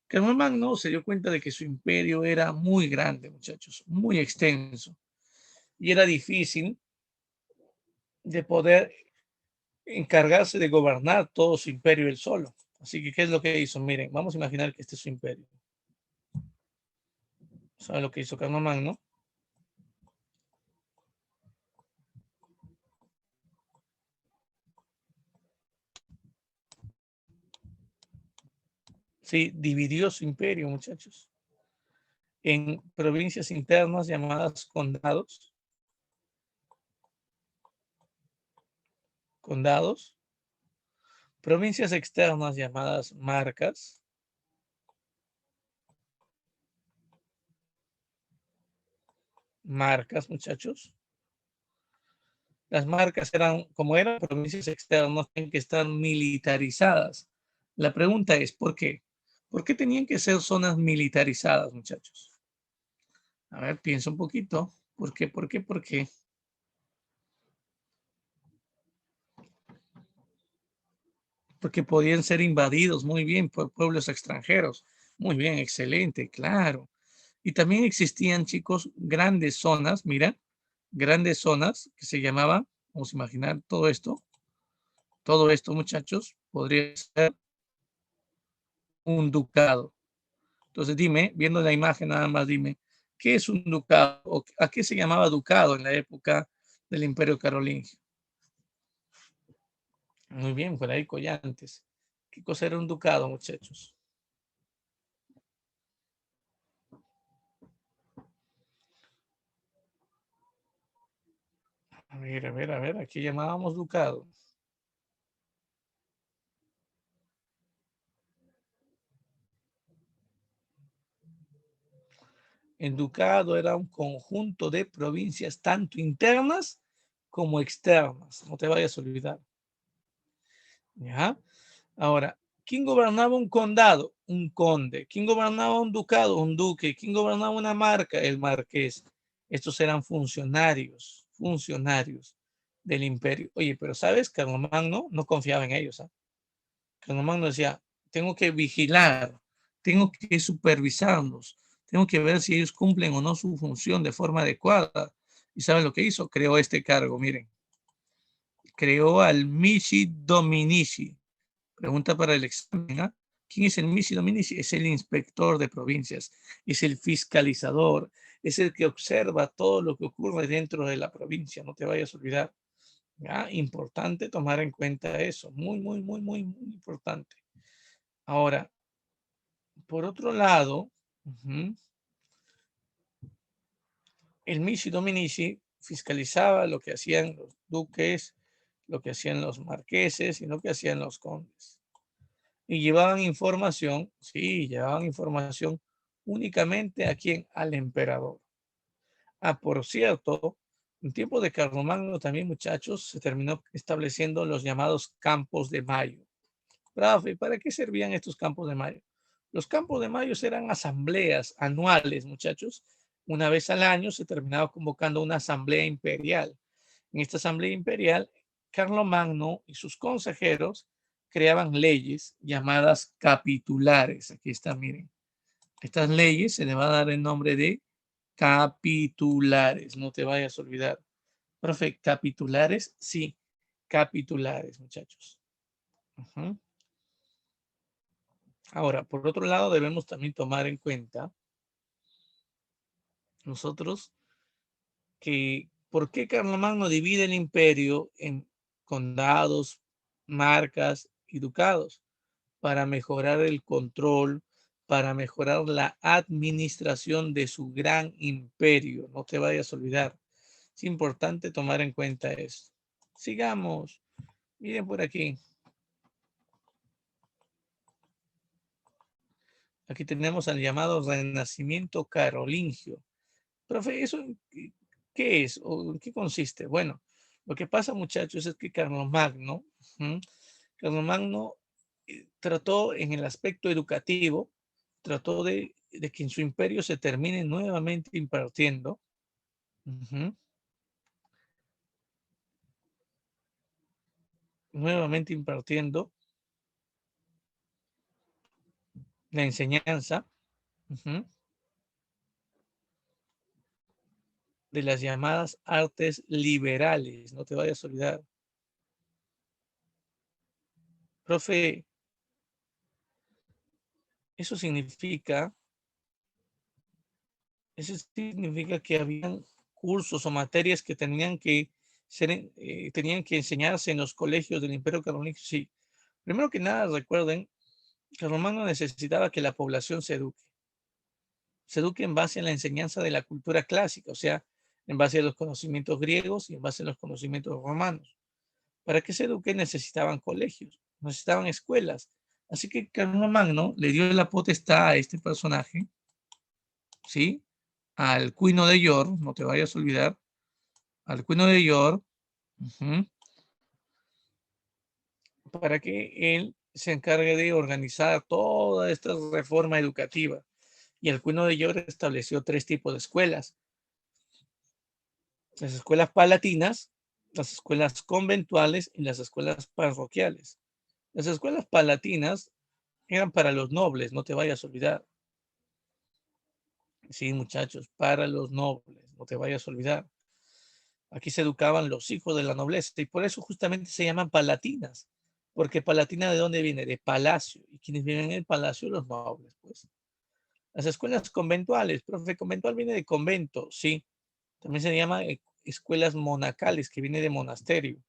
Carlomagno se dio cuenta de que su imperio era muy grande, muchachos, muy extenso. Y era difícil de poder encargarse de gobernar todo su imperio él solo. Así que, ¿qué es lo que hizo? Miren, vamos a imaginar que este es su imperio. ¿Saben lo que hizo Carlomagno? Sí, dividió su imperio, muchachos, en provincias internas llamadas condados, provincias externas llamadas marcas, muchachos. Las marcas eran, como eran provincias externas, tienen que estar militarizadas. La pregunta es, ¿por qué? ¿Por qué tenían que ser zonas militarizadas, muchachos? A ver, piensa un poquito. ¿Por qué? ¿Por qué? ¿Por qué? Porque podían ser invadidos muy bien por pueblos extranjeros. Muy bien, excelente, claro. Y también existían, chicos, grandes zonas, mira, grandes zonas que se llamaban, vamos a imaginar todo esto, muchachos, podría ser un ducado. Entonces dime, viendo la imagen nada más, dime, ¿qué es un ducado? ¿O a qué se llamaba ducado en la época del Imperio Carolingio? Muy bien, por ahí collantes. ¿Qué cosa era un ducado, muchachos? A ver, aquí llamábamos ducado. El ducado era un conjunto de provincias tanto internas como externas. No te vayas a olvidar. ¿Ya? Ahora, ¿quién gobernaba un condado? Un conde. ¿Quién gobernaba un ducado? Un duque. ¿Quién gobernaba una marca? El marqués. Estos eran funcionarios del imperio. Oye, pero ¿sabes? Carlomagno no confiaba en ellos. ¿Ah? Carlomagno decía, tengo que vigilar, tengo que supervisarlos, tengo que ver si ellos cumplen o no su función de forma adecuada. ¿Y saben lo que hizo? Creó este cargo, miren. Creó al Michi Dominici. Pregunta para el examen. ¿Ah? ¿Quién es el Michi Dominici? Es el inspector de provincias, es el fiscalizador, es el que observa todo lo que ocurre dentro de la provincia. No te vayas a olvidar. ¿Ya? Importante tomar en cuenta eso. Muy, muy, muy, muy, muy importante. Ahora, por otro lado, el Michi Dominici fiscalizaba lo que hacían los duques, lo que hacían los marqueses y lo que hacían los condes. Y llevaban información, sí, llevaban información únicamente a quién, al emperador. Ah, por cierto, en tiempo de Carlomagno también, muchachos, se terminó estableciendo los llamados campos de mayo. Profe, ¿para qué servían estos campos de mayo? Los campos de mayo eran asambleas anuales, muchachos. Una vez al año se terminaba convocando una asamblea imperial. En esta asamblea imperial, Carlomagno y sus consejeros creaban leyes llamadas capitulares. Aquí está, miren. Estas leyes se le va a dar el nombre de capitulares. No te vayas a olvidar. Profe, capitulares, sí, capitulares, muchachos. Ahora, por otro lado, debemos también tomar en cuenta nosotros que por qué Carlomagno divide el imperio en condados, marcas y ducados para mejorar el control, para mejorar la administración de su gran imperio. No te vayas a olvidar. Es importante tomar en cuenta eso. Sigamos. Miren por aquí. Aquí tenemos al llamado Renacimiento Carolingio. Profe, ¿eso qué es o en qué consiste? Bueno, lo que pasa, muchachos, es que Carlomagno trató en el aspecto educativo, trató de que en su imperio se termine nuevamente impartiendo. Nuevamente impartiendo la enseñanza de las llamadas artes liberales. No te vayas a olvidar. Profe, eso significa que habían cursos o materias que tenían que enseñarse en los colegios del Imperio Carolingio. Sí. Primero que nada, recuerden que Carlomagno necesitaba que la población se eduque en base a la enseñanza de la cultura clásica, o sea, en base a los conocimientos griegos y en base a los conocimientos romanos. Para que se eduque necesitaban colegios, necesitaban escuelas. Así que Carlomagno le dio la potestad a este personaje, ¿sí? Al Cuino de York, no te vayas a olvidar, al Cuino de York, para que él se encargue de organizar toda esta reforma educativa. Y el Cuino de York estableció 3 tipos de escuelas. Las escuelas palatinas, las escuelas conventuales y las escuelas parroquiales. Las escuelas palatinas eran para los nobles, no te vayas a olvidar. Sí, muchachos, para los nobles, no te vayas a olvidar. Aquí se educaban los hijos de la nobleza y por eso justamente se llaman palatinas. Porque palatina, ¿de dónde viene? De palacio. Y quienes viven en el palacio, los nobles, pues. Las escuelas conventuales, profe, conventual viene de convento, sí. También se llama escuelas monacales, que viene de monasterio.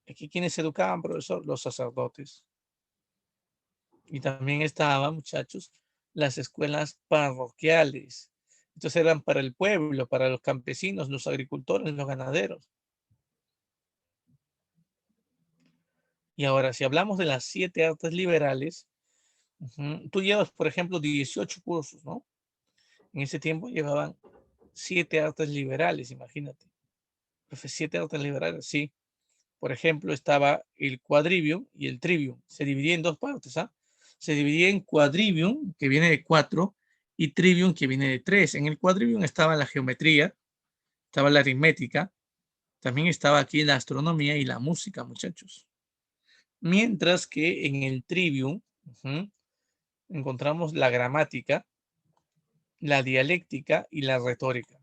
Aquí quienes se educaban, profesor, los sacerdotes. Y también estaban, muchachos, las escuelas parroquiales. Entonces eran para el pueblo, para los campesinos, los agricultores, los ganaderos. Y ahora, si hablamos de las 7 artes liberales, tú llevas, por ejemplo, 18 cursos, ¿no? En ese tiempo llevaban 7 artes liberales, imagínate. 7 artes liberales, sí. Por ejemplo, estaba el quadrivium y el trivium. Se dividía en 2 partes, ¿ah? Se dividía en quadrivium, que viene de 4, y trivium, que viene de 3. En el quadrivium estaba la geometría, estaba la aritmética, también estaba aquí la astronomía y la música, muchachos. Mientras que en el trivium encontramos la gramática, la dialéctica y la retórica.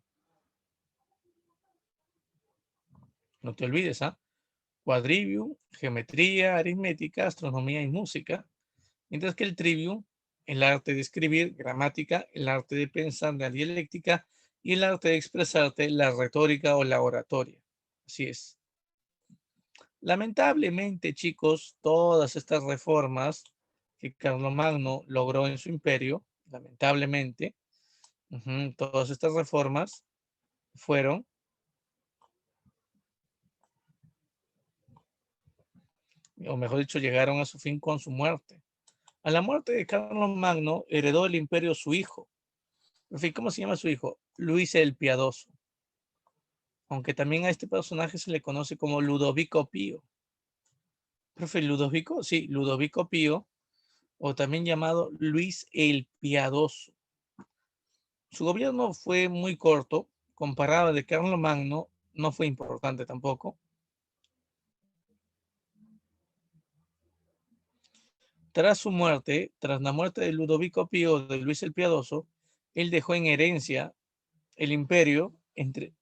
No te olvides, ¿ah? Quadrivium, geometría, aritmética, astronomía y música. Mientras que el trivium, el arte de escribir, gramática, el arte de pensar, la dialéctica y el arte de expresarte, la retórica o la oratoria. Así es. Lamentablemente, chicos, todas estas reformas que Carlomagno logró en su imperio, lamentablemente, todas estas reformas fueron o mejor dicho, llegaron a su fin con su muerte. A la muerte de Carlomagno heredó el imperio su hijo. En fin, ¿cómo se llama su hijo? Luis el Piadoso. Aunque también a este personaje se le conoce como Ludovico Pío. Profe, ¿Ludovico? Sí, Ludovico Pío, o también llamado Luis el Piadoso. Su gobierno fue muy corto, comparado al de Carlomagno, no fue importante tampoco. Tras su muerte, tras la muerte de Ludovico Pío de Luis el Piadoso, él dejó en herencia el imperio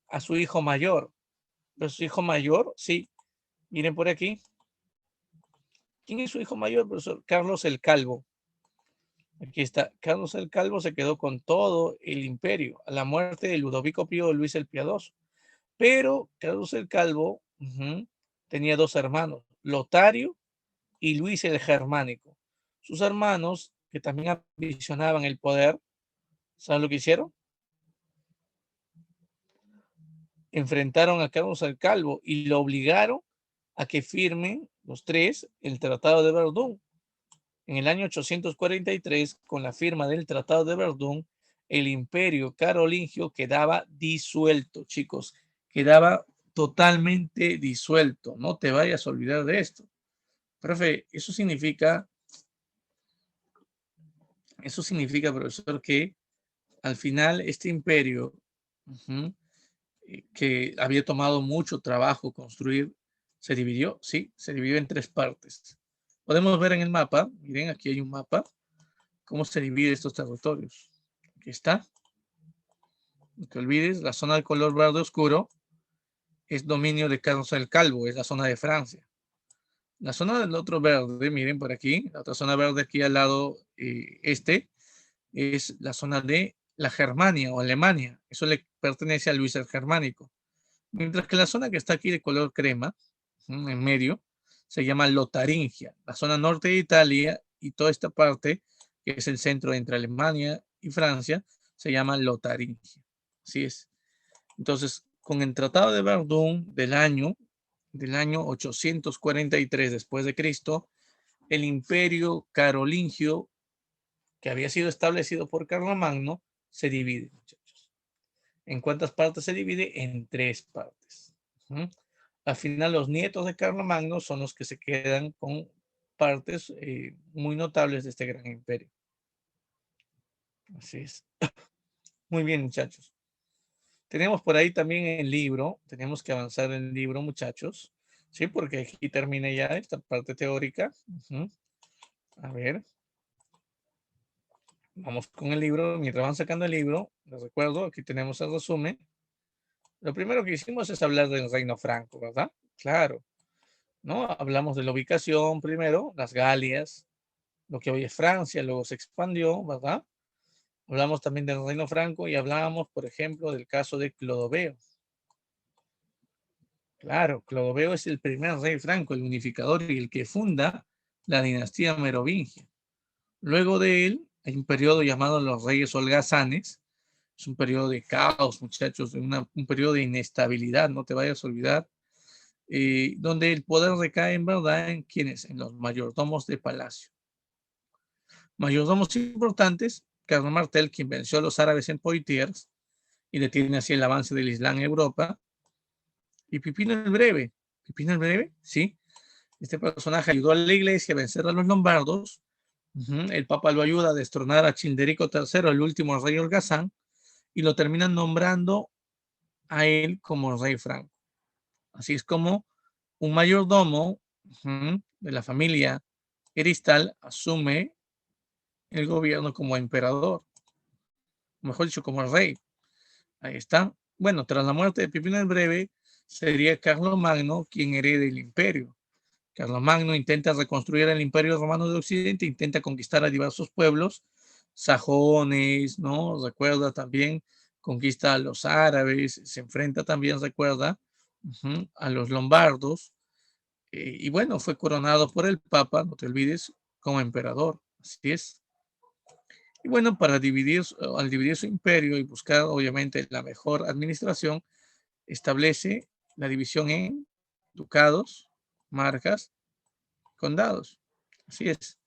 a su hijo mayor. Pero su hijo mayor, sí, miren por aquí. ¿Quién es su hijo mayor, profesor? Carlos el Calvo. Aquí está. Carlos el Calvo se quedó con todo el imperio a la muerte de Ludovico Pío de Luis el Piadoso. Pero Carlos el Calvo tenía 2 hermanos, Lotario y Luis el Germánico. Sus hermanos, que también ambicionaban el poder, ¿saben lo que hicieron? Enfrentaron a Carlos el Calvo y lo obligaron a que firmen los 3 el Tratado de Verdún. En el año 843, con la firma del Tratado de Verdún, el imperio carolingio quedaba disuelto, chicos. Quedaba totalmente disuelto. No te vayas a olvidar de esto. Profe, eso significa Eso significa, profesor, que al final este imperio, que había tomado mucho trabajo construir, se dividió, sí, se dividió en 3 partes. Podemos ver en el mapa, miren, aquí hay un mapa, cómo se divide estos territorios. Aquí está. No te olvides, la zona de color verde oscuro es dominio de Carlos el Calvo, es la zona de Francia. La zona del otro verde, miren por aquí, la otra zona verde aquí al lado este, es la zona de la Germania o Alemania. Eso le pertenece a Luis el Germánico. Mientras que la zona que está aquí de color crema, en medio, se llama Lotaringia. La zona norte de Italia y toda esta parte, que es el centro entre Alemania y Francia, se llama Lotaringia. Así es. Entonces, con el Tratado de Verdún del año 843 después de Cristo, el imperio carolingio que había sido establecido por Carlomagno se divide, muchachos. ¿En cuántas partes se divide? En 3 partes. Al final, los nietos de Carlomagno son los que se quedan con partes muy notables de este gran imperio. Así es. Muy bien, muchachos. Tenemos por ahí también el libro. Tenemos que avanzar en el libro, muchachos. Sí, porque aquí termina ya esta parte teórica. A ver. Vamos con el libro. Mientras van sacando el libro, les recuerdo, aquí tenemos el resumen. Lo primero que hicimos es hablar del Reino Franco, ¿verdad? Claro, ¿no? Hablamos de la ubicación primero, las Galias, lo que hoy es Francia, luego se expandió, ¿verdad? Hablamos también del Reino Franco y hablábamos, por ejemplo, del caso de Clodoveo. Claro, Clodoveo es el primer rey franco, el unificador y el que funda la dinastía merovingia. Luego de él hay un periodo llamado los reyes holgazanes. Es un periodo de caos, muchachos, un periodo de inestabilidad, no te vayas a olvidar, donde el poder recae en verdad en quienes, en los mayordomos de palacio. Mayordomos importantes, Carlos Martel, quien venció a los árabes en Poitiers y detiene así el avance del Islam en Europa, y Pipino el Breve. Pipino el Breve, sí. Este personaje ayudó a la iglesia a vencer a los lombardos. El Papa lo ayuda a destronar a Childerico III, el último rey holgazán, y lo terminan nombrando a él como rey franco. Así es como un mayordomo de la familia Eristal asume el gobierno como emperador, mejor dicho, como rey. Ahí está. Bueno, tras la muerte de Pipino el Breve, sería Carlomagno quien herede el imperio. Carlomagno intenta reconstruir el imperio romano de Occidente, intenta conquistar a diversos pueblos, sajones, ¿no? Recuerda también, conquista a los árabes, se enfrenta también, recuerda, a los lombardos, y bueno, fue coronado por el Papa, no te olvides, como emperador, así es. Y bueno, al dividir su imperio y buscar obviamente la mejor administración, establece la división en ducados, marcas, condados. Así es.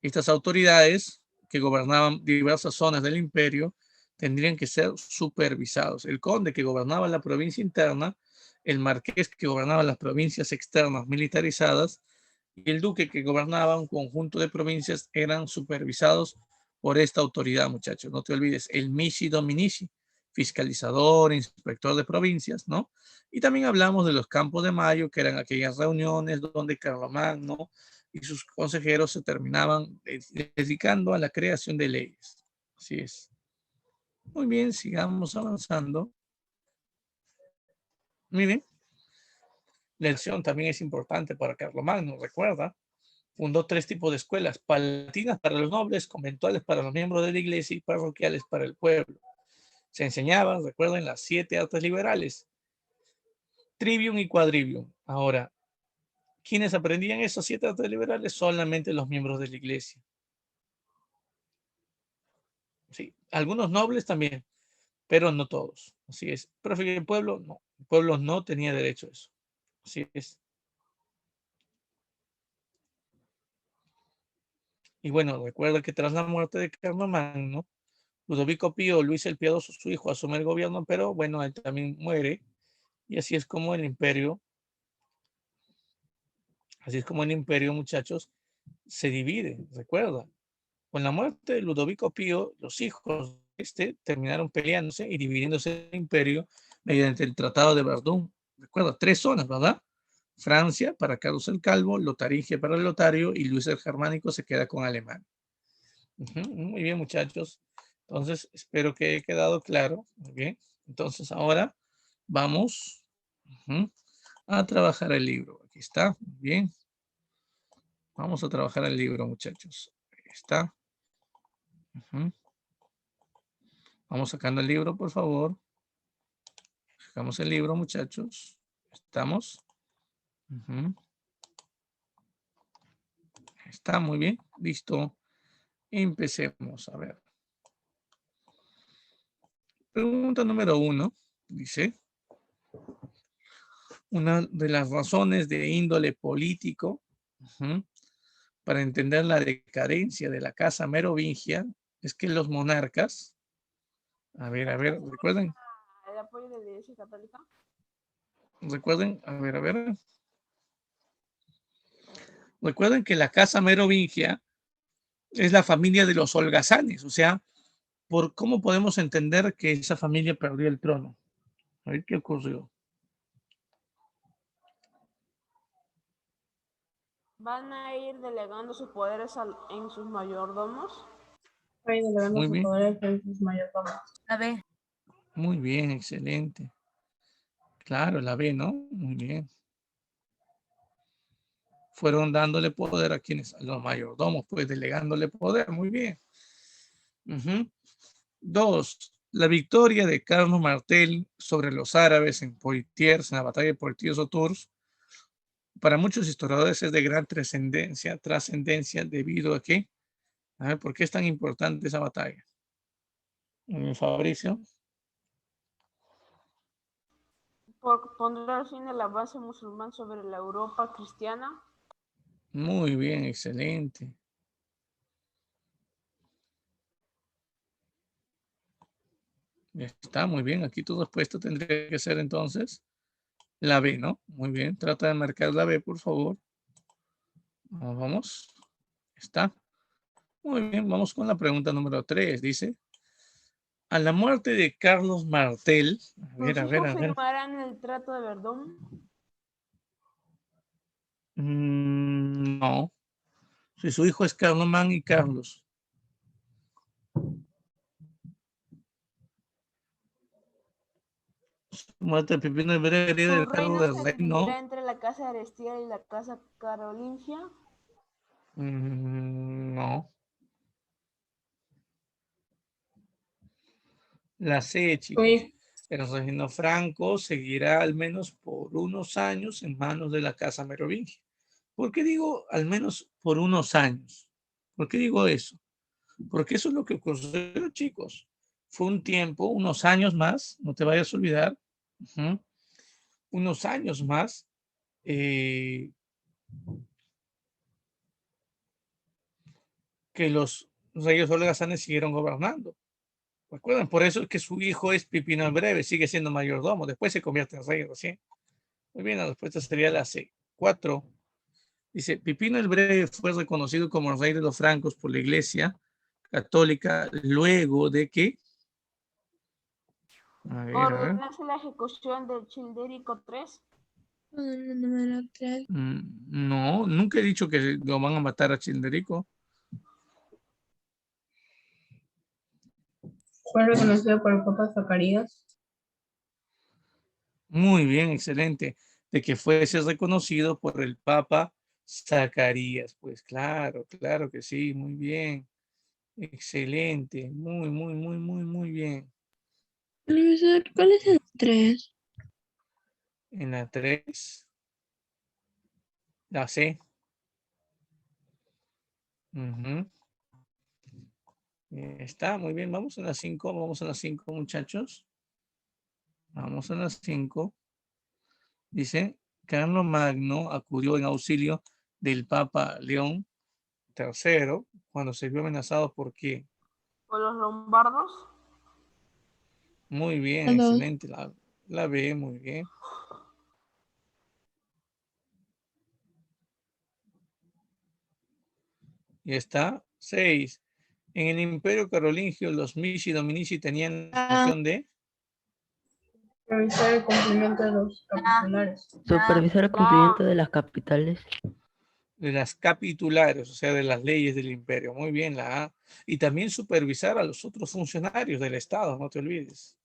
Estas autoridades que gobernaban diversas zonas del imperio tendrían que ser supervisados. El conde que gobernaba la provincia interna, el marqués que gobernaba las provincias externas militarizadas y el duque que gobernaba un conjunto de provincias eran supervisados por esta autoridad, muchachos. No te olvides, el Missi Dominici, fiscalizador, inspector de provincias, ¿no? Y también hablamos de los campos de mayo, que eran aquellas reuniones donde Carlomagno y sus consejeros se terminaban dedicando a la creación de leyes. Así es. Muy bien, sigamos avanzando. Miren, la elección también es importante para Carlomagno, recuerda. Fundó 3 tipos de escuelas: palatinas para los nobles, conventuales para los miembros de la iglesia y parroquiales para el pueblo. Se enseñaban, recuerden, las 7 artes liberales: trivium y quadrivium. Ahora, ¿quiénes aprendían esos 7 artes liberales? Solamente los miembros de la iglesia. Sí, algunos nobles también, pero no todos. Así es. Pero el pueblo no. El pueblo no tenía derecho a eso. Así es. Y bueno, recuerda que tras la muerte de Carlomagno, Ludovico Pío, Luis el Piadoso, su hijo, asume el gobierno, pero bueno, él también muere. Y así es como el imperio, muchachos, se divide. Recuerda, Con la muerte de Ludovico Pío, los hijos de este terminaron peleándose y dividiéndose el imperio mediante el Tratado de Verdún. Recuerda, 3 zonas, ¿verdad? Francia para Carlos el Calvo, Lotaringia para Lotario y Luis el Germánico se queda con Alemania. Muy bien, muchachos. Entonces, espero que haya quedado claro. Muy bien. Entonces, ahora vamos a trabajar el libro. Aquí está. Muy bien. Vamos a trabajar el libro, muchachos. Ahí está. Vamos sacando el libro, por favor. Sacamos el libro, muchachos. ¿Estamos? Está muy bien. Listo. Empecemos. A ver. Pregunta número 1. Dice, una de las razones de índole político para entender la decadencia de la casa merovingia es que los monarcas, a ver, recuerden. ¿El apoyo de la Iglesia Católica? Recuerden, a ver. Recuerden que la casa merovingia es la familia de los holgazanes, o sea, ¿por cómo podemos entender que esa familia perdió el trono? A ver qué ocurrió. ¿Van a ir delegando sus poderes en sus mayordomos? Muy bien. La B. Muy bien, excelente. Claro, la B, ¿no? Muy bien. Fueron dándole poder a quienes, a los mayordomos, pues delegándole poder. Muy bien. 2. La victoria de Carlos Martel sobre los árabes en Poitiers, en la batalla de Poitiers-Tours, para muchos historiadores es de gran trascendencia debido a que, a ver, ¿por qué es tan importante esa batalla? Fabricio. ¿Por pondrá fin al avance musulmán sobre la Europa cristiana? Muy bien, excelente. Ya está, muy bien. Aquí tu respuesta tendría que ser entonces la B, ¿no? Muy bien. Trata de marcar la B, por favor. Vamos. Está. Muy bien. Vamos con la pregunta número 3. Dice, a la muerte de Carlos Martel. ¿Sus hijos firmarán el Trato de Verdún? No. Si su hijo es Carlomán y Carlos. Muerte de Pipino el Breve herida del ¿Su cargo reino del se rey, no. dividirá entre la casa Arestia y la casa carolingia? No. La C, chicos. El reino franco seguirá al menos por unos años en manos de la casa merovingia. ¿Por qué digo al menos por unos años? ¿Por qué digo eso? Porque eso es lo que ocurrió, chicos. Fue un tiempo, unos años más, no te vayas a olvidar, unos años más, que los reyes holgazanes siguieron gobernando. Recuerden, por eso es que su hijo es Pipino el Breve, sigue siendo mayordomo, después se convierte en rey recién. Muy bien, la respuesta sería la C. 4. Dice, Pipino el Breve fue reconocido como el rey de los francos por la Iglesia Católica luego de que... A ver. ¿Ordenarse la ejecución de Childérico III? Número 3. No, nunca he dicho que lo van a matar a Childerico. Fue reconocido por el Papa Zacarías. Muy bien, excelente. De que fuese reconocido por el Papa Zacarías. Pues claro, claro que sí, muy bien. Excelente, muy bien. Profesor, ¿cuál es el 3? En la 3, la C. Está muy bien, vamos a las 5, muchachos. Vamos a las 5. Dice, Carlos Magno acudió en auxilio del Papa León III cuando se vio amenazado por qué. ¿Por los lombardos? Muy bien, La 2. excelente. La B, muy bien. Y está 6. En el Imperio Carolingio, los Medici y Dominici tenían la función de Revisar el cumplimiento de los capitulares. Supervisar el cumplimiento de las capitales. las capitulares, o sea, de las leyes del imperio. Muy bien, la A. Y también supervisar a los otros funcionarios del Estado, no te olvides.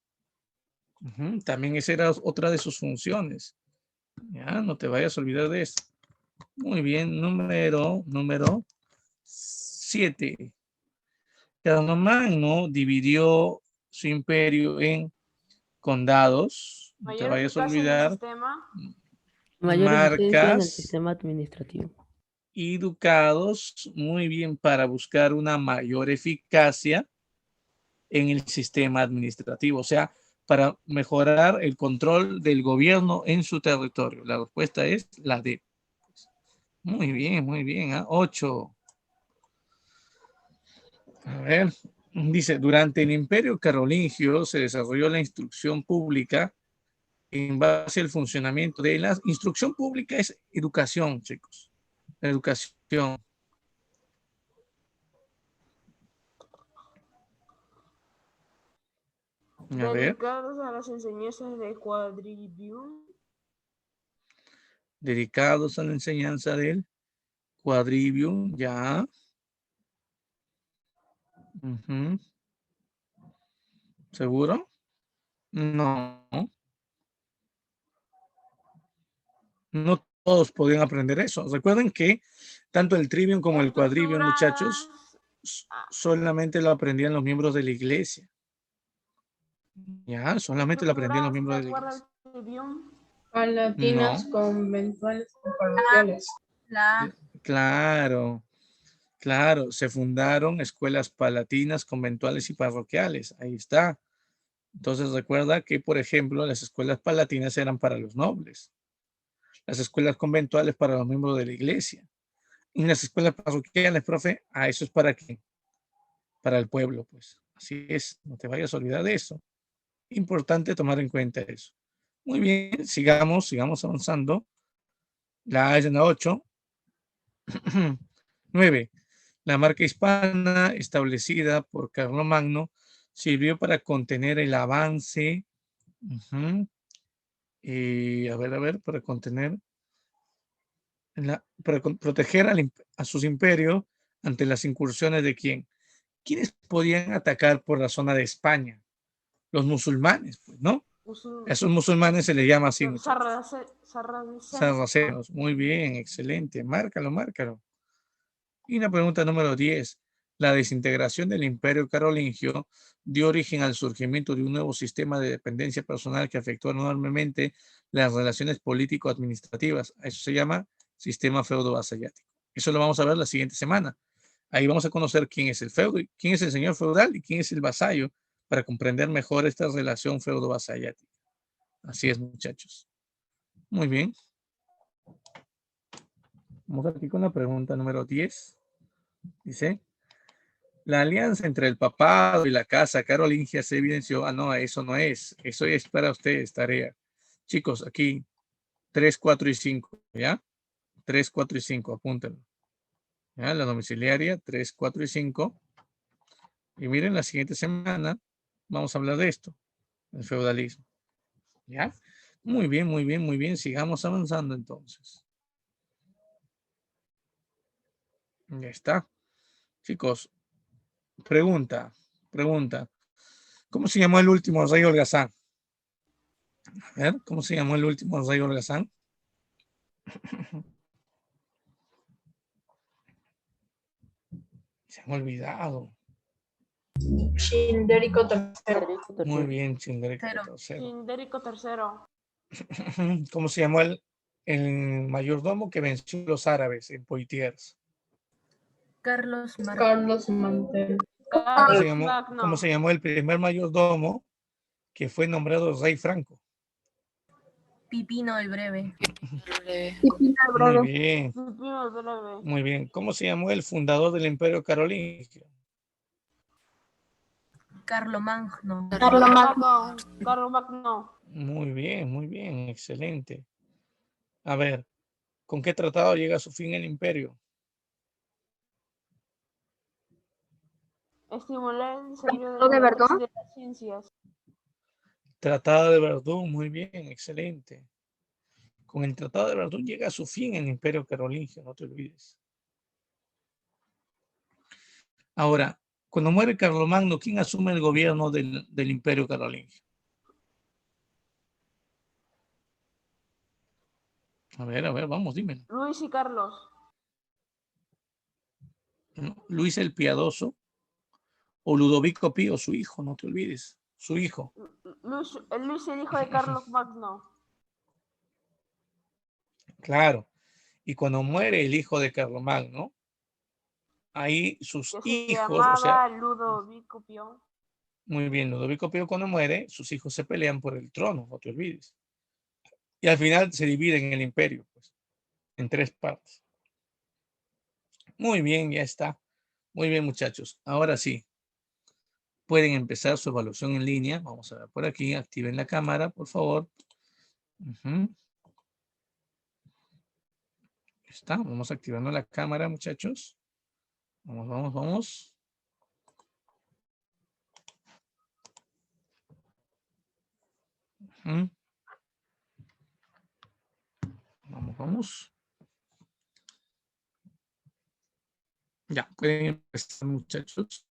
También esa era otra de sus funciones. Ya, no te vayas a olvidar de eso. Muy bien, número 7. Carlomagno dividió su imperio en condados. No te Mayor vayas a eficacia en el olvidar. sistema. Mayor eficiencia en el Marcas sistema administrativo. y ducados, muy bien, para buscar una mayor eficacia en el sistema administrativo, o sea, para mejorar el control del gobierno en su territorio. La respuesta es la D. Muy bien. 8. A ver, dice, durante el Imperio Carolingio se desarrolló la instrucción pública en base al funcionamiento de la instrucción pública. Es educación, chicos. La educación. A ver, Dedicados a las enseñanzas de Quadrivium. dedicados a la enseñanza del Quadrivium, ya. ¿Seguro? No. No todos podían aprender eso. Recuerden que tanto el trivium como el quadrivium, muchachos, solamente lo aprendían los miembros de la iglesia. Ya, solamente lo aprendían los miembros de la iglesia. Palatinas, No. conventuales y parroquiales. Claro, se fundaron escuelas palatinas, conventuales y parroquiales. Ahí está. Entonces recuerda que, por ejemplo, las escuelas palatinas eran para los nobles, las escuelas conventuales para los miembros de la iglesia, y las escuelas parroquiales, profe, eso es para qué, para el pueblo, pues. Así es, no te vayas a olvidar de eso. Importante tomar en cuenta eso. Muy bien, sigamos avanzando. La A es en la 8. 9. La marca hispana establecida por Carlomagno sirvió para contener el avance. Y a ver, para contener, para proteger a sus imperios ante las incursiones de quién. ¿Quiénes podían atacar por la zona de España? Los musulmanes, pues, ¿no? A esos musulmanes se les llama así. Sarracenos. Muy bien, excelente. Márcalo. Y la pregunta número 10. La desintegración del Imperio Carolingio dio origen al surgimiento de un nuevo sistema de dependencia personal que afectó enormemente las relaciones político-administrativas. Eso se llama sistema feudo-vasallático. Eso lo vamos a ver la siguiente semana. Ahí vamos a conocer quién es el feudo, quién es el señor feudal y quién es el vasallo para comprender mejor esta relación feudo-vasallática. Así es, muchachos. Muy bien. Vamos aquí con la pregunta número 10. Dice, la alianza entre el papado y la casa carolingia se evidenció. No, eso no es. Eso es para ustedes, tarea. Chicos, aquí 3, 4 y 5, ¿ya? 3, 4 y 5, apúntenlo. ¿Ya? La domiciliaria, 3, 4 y 5. Y miren, la siguiente semana vamos a hablar de esto, el feudalismo. ¿Ya? Muy bien. Sigamos avanzando entonces. Ya está. Chicos, pregunta. ¿Cómo se llamó el último rey holgazán? A ver, ¿cómo se llamó el último rey holgazán? Se han olvidado. Childérico III. Muy bien, Childérico III. Childérico III. ¿Cómo se llamó el mayordomo que venció a los árabes en Poitiers? Carlos Mantel. ¿Cómo se llamó el primer mayordomo que fue nombrado rey franco? Pipino el Breve. Muy bien. ¿Cómo se llamó el fundador del Imperio Carolingio? Carlomagno. Muy bien, excelente. A ver, ¿con qué tratado llega a su fin el imperio? Estimular el desarrollo ¿Lo de Verdún? de las ciencias. Tratado de Verdún, muy bien, excelente. Con el Tratado de Verdún llega a su fin el Imperio Carolingio, no te olvides. Ahora, cuando muere Carlomagno, ¿quién asume el gobierno del Imperio Carolingio? A ver, vamos, dímelo. Luis y Carlos. ¿No? Luis el Piadoso o Ludovico Pío, su hijo, no te olvides, su hijo. Luis el hijo de Carlos Magno. Claro. Y cuando muere el hijo de Carlomagno, ahí sus Que se hijos, o sea, llamaba Ludovico Pío. muy bien, Ludovico Pío cuando muere, sus hijos se pelean por el trono, no te olvides. Y al final se dividen el imperio, pues, en 3 partes. Muy bien, ya está. Muy bien, muchachos. Ahora sí, pueden empezar su evaluación en línea. Vamos a ver por aquí. Activen la cámara, por favor. Está. Vamos activando la cámara, muchachos. Vamos. Vamos. Ya, pueden empezar, muchachos.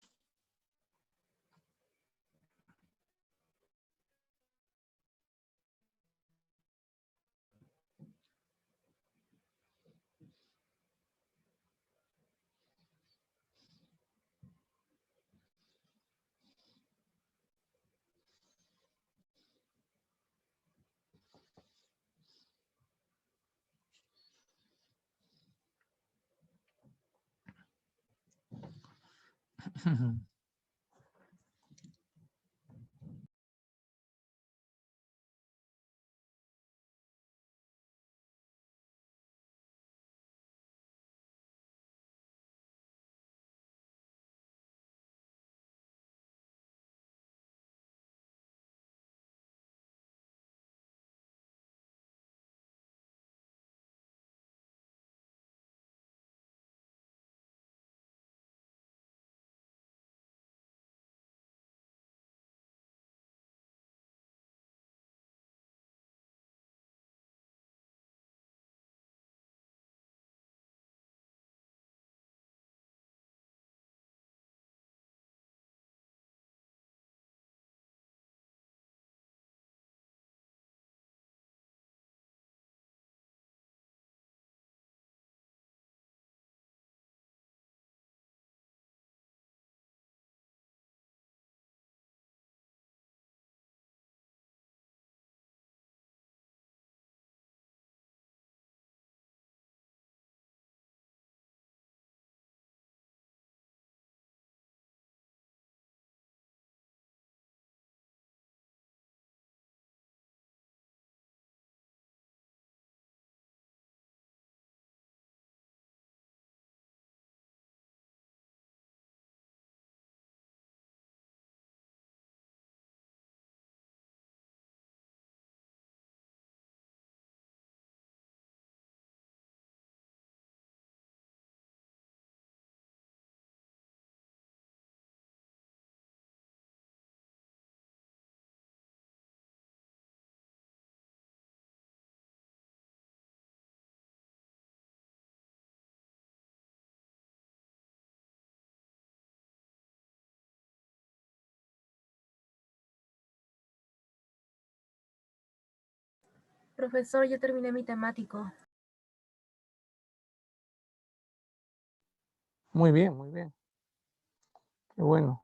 Profesor, ya terminé mi temático. Muy bien, muy bien. Qué bueno.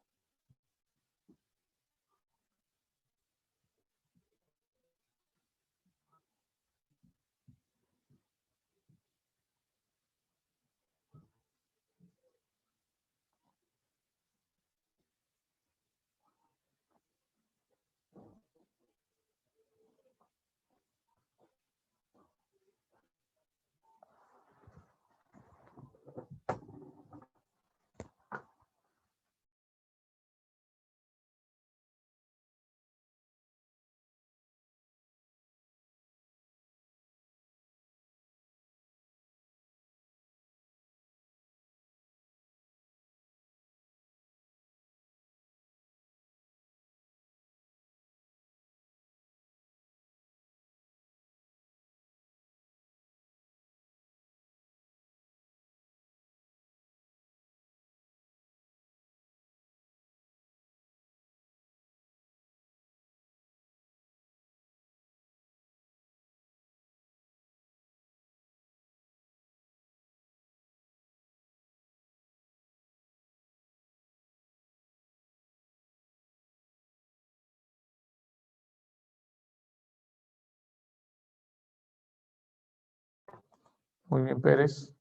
Muy bien, Pérez.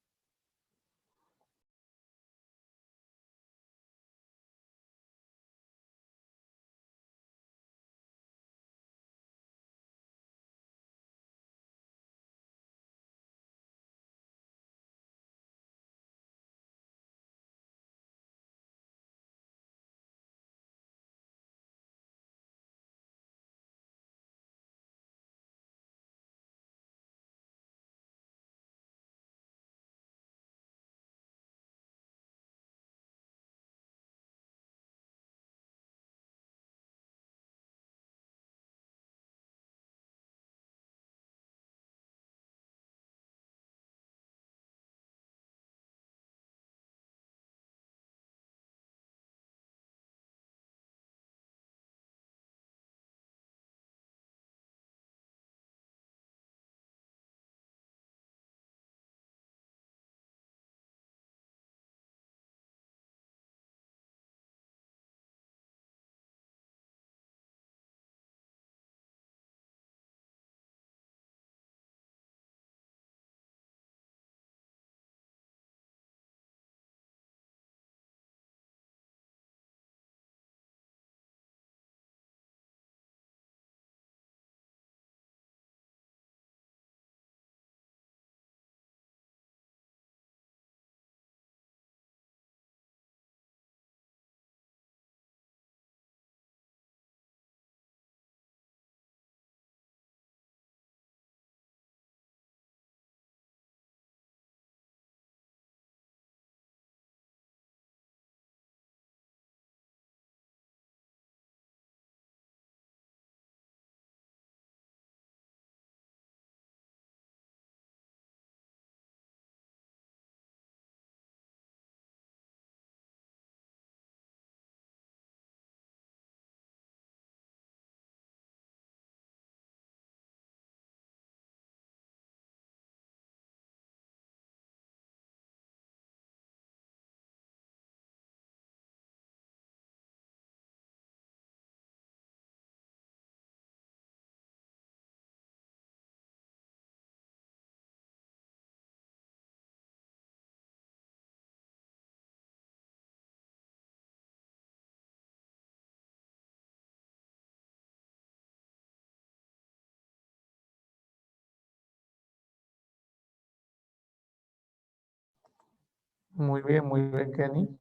Muy bien, Kenny.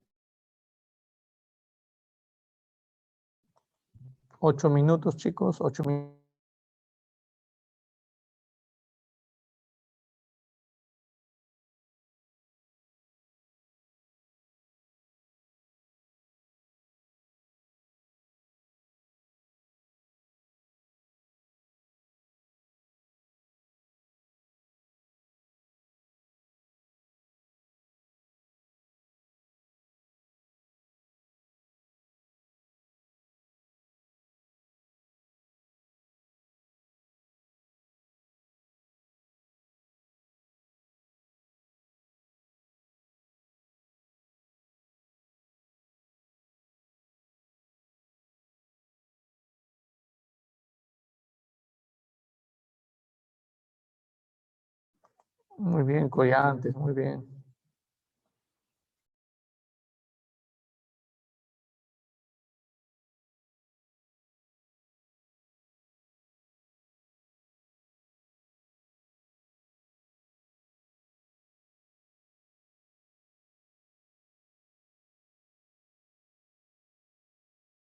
8 minutos, chicos, 8 minutos. Muy bien, Collantes, muy bien.